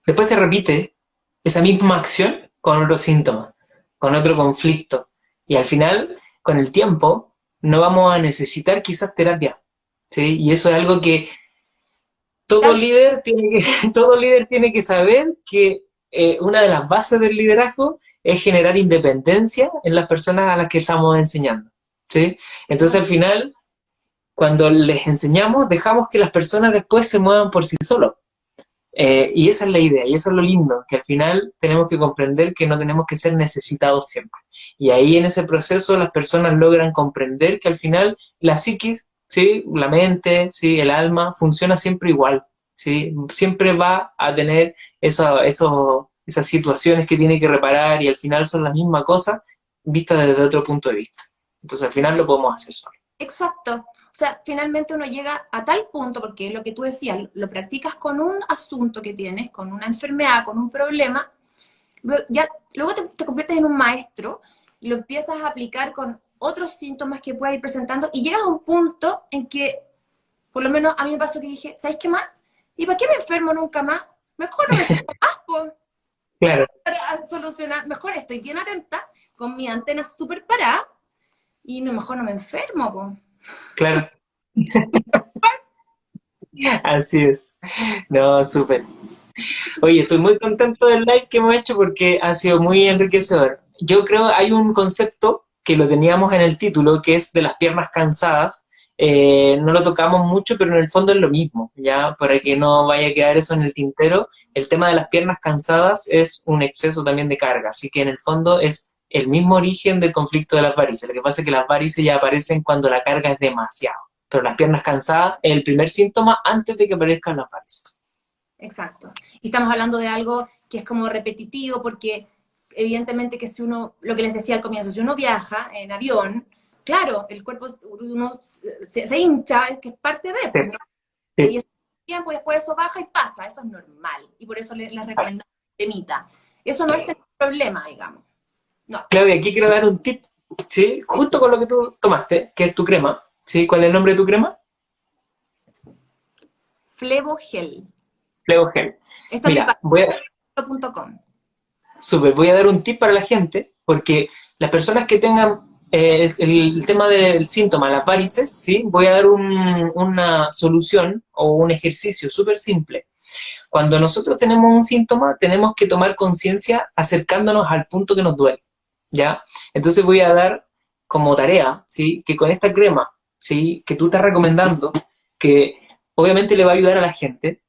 Después se repite esa misma acción con otro síntoma, con otro conflicto. Y al final, con el tiempo, no vamos a necesitar quizás terapia, ¿sí? Y eso es algo que todo líder tiene que, todo líder tiene que saber que una de las bases del liderazgo es generar independencia en las personas a las que estamos enseñando, ¿sí? Entonces, al final, cuando les enseñamos, dejamos que las personas después se muevan por sí solos. Y esa es la idea, y eso es lo lindo, que al final tenemos que comprender que no tenemos que ser necesitados siempre. Y ahí en ese proceso las personas logran comprender que al final la psiquis, ¿sí? La mente, ¿sí? El alma, funciona siempre igual, ¿sí? Siempre va a tener esas situaciones que tiene que reparar y al final son la misma cosa vista desde otro punto de vista. Entonces al final lo podemos hacer solo. Exacto. O sea, finalmente uno llega a tal punto, porque lo que tú decías, lo practicas con un asunto que tienes, con una enfermedad, con un problema, luego te conviertes en un maestro y lo empiezas a aplicar con otros síntomas que puedas ir presentando y llegas a un punto en que, por lo menos a mí me pasó que dije, ¿sabes qué más? ¿Y para qué me enfermo nunca más? Mejor no me enfermo más, pues. ¿Para qué Claro, voy a solucionar? Mejor estoy bien atenta, con mi antena súper parada, y mejor no me enfermo, pues. claro, así es. No, súper. Oye, estoy muy contento del live que hemos hecho porque ha sido muy enriquecedor. Yo creo que hay un concepto que lo teníamos en el título, que es de las piernas cansadas. No lo tocamos mucho, pero en el fondo es lo mismo, ¿ya? Para que no vaya a quedar eso en el tintero. El tema de las piernas cansadas es un exceso también de carga, así que en el fondo es el mismo origen del conflicto de las varices. Lo que pasa es que las varices ya aparecen cuando la carga es demasiado, pero las piernas cansadas es el primer síntoma antes de que aparezcan las varices. Exacto. Y estamos hablando de algo que es como repetitivo, porque evidentemente que si uno, lo que les decía al comienzo, si uno viaja en avión, claro, el cuerpo, uno se hincha, es que es parte de, Sí, pues, ¿no? Y sí. eso tiempo y después eso baja y pasa, eso es normal. Y por eso les recomendamos temita. Eso no es el problema, digamos. No. Claudia, aquí quiero dar un tip, ¿sí? Justo con lo que tú tomaste, que es tu crema, ¿sí? ¿Cuál es el nombre de tu crema? Flebogel. Flevogel. Esta es mi Mira, página.com. voy a dar un tip para la gente, porque las personas que tengan el tema del síntoma, las varices, ¿sí? Voy a dar una solución o un ejercicio súper simple. Cuando nosotros tenemos un síntoma, tenemos que tomar conciencia acercándonos al punto que nos duele, ¿ya? Entonces voy a dar como tarea, ¿sí? Que con esta crema, ¿sí? Que tú estás recomendando, que obviamente le va a ayudar a la gente,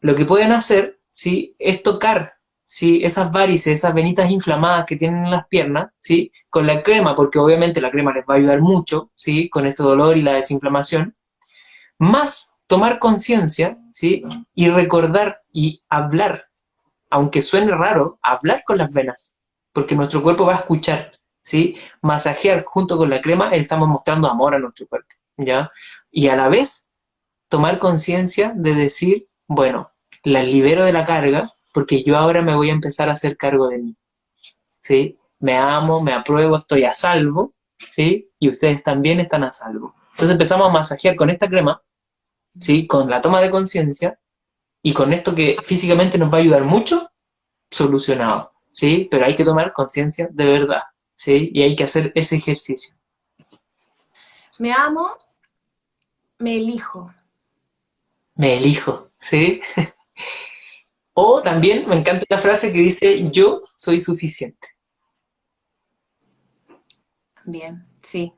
lo que pueden hacer, ¿sí? Es tocar, ¿sí? Esas varices, esas venitas inflamadas que tienen en las piernas, ¿sí? Con la crema, porque obviamente la crema les va a ayudar mucho, ¿sí? Con este dolor y la desinflamación, más tomar conciencia, ¿sí? Y recordar y hablar, aunque suene raro, hablar con las venas, porque nuestro cuerpo va a escuchar, ¿sí? Masajear junto con la crema, estamos mostrando amor a nuestro cuerpo, ¿ya? Y a la vez, tomar conciencia de decir, bueno, las libero de la carga, porque yo ahora me voy a empezar a hacer cargo de mí, ¿sí? Me amo, me apruebo, estoy a salvo, ¿sí? Y ustedes también están a salvo. Entonces empezamos a masajear con esta crema, ¿sí? Con la toma de conciencia y con esto que físicamente nos va a ayudar mucho, solucionado, ¿sí? Pero hay que tomar conciencia de verdad, ¿sí? Y hay que hacer ese ejercicio. Me amo, me elijo. Me elijo, ¿sí? O también me encanta la frase que dice, yo soy suficiente. Bien, sí.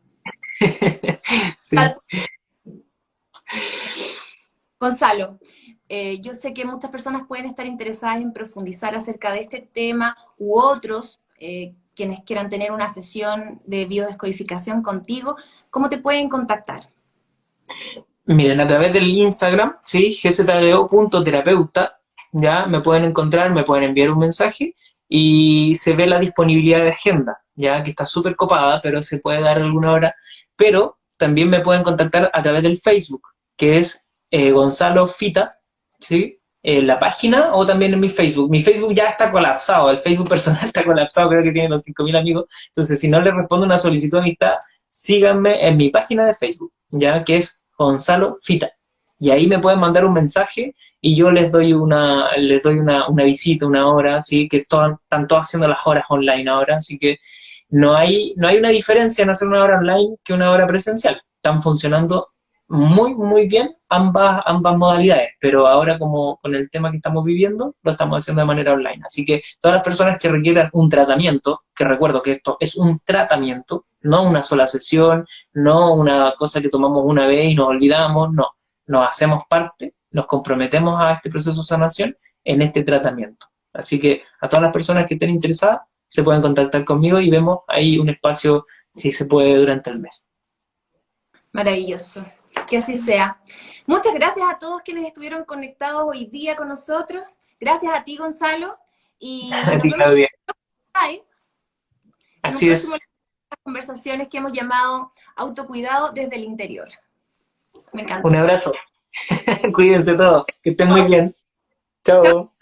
Sí. Gonzalo, yo sé que muchas personas pueden estar interesadas en profundizar acerca de este tema u otros, quienes quieran tener una sesión de biodescodificación contigo. ¿Cómo te pueden contactar? Miren, a través del Instagram, ¿sí? gzdo.terapeuta, ya me pueden encontrar, me pueden enviar un mensaje y se ve la disponibilidad de agenda, ya que está súper copada, pero se puede dar alguna hora. Pero también me pueden contactar a través del Facebook, que es Gonzalo Fita, ¿sí? En la página o también en mi Facebook. Mi Facebook ya está colapsado, el Facebook personal está colapsado, creo que tiene los 5.000 amigos. Entonces, si no les respondo una solicitud de amistad, síganme en mi página de Facebook, ya que es Gonzalo Fita. Y ahí me pueden mandar un mensaje y yo les doy una visita, una hora, ¿sí? Que están todos haciendo las horas online ahora, así que no hay una diferencia en hacer una hora online que una hora presencial. Están funcionando muy, muy bien ambas modalidades, pero ahora como con el tema que estamos viviendo, lo estamos haciendo de manera online. Así que todas las personas que requieran un tratamiento, que recuerdo que esto es un tratamiento, no una sola sesión, no una cosa que tomamos una vez y nos olvidamos, no. Nos hacemos parte, nos comprometemos a este proceso de sanación en este tratamiento. Así que a todas las personas que estén interesadas, se pueden contactar conmigo y vemos ahí un espacio, si se puede, durante el mes. Maravilloso. Que así sea. Muchas gracias a todos quienes estuvieron conectados hoy día con nosotros. Gracias a ti, Gonzalo. Y A nos ti, vemos Claudia. en un Así próximo es. conversaciones que hemos llamado Autocuidado desde el interior. Me Un encanta. abrazo. Cuídense todos. Que estén muy bien. Chao. Chao.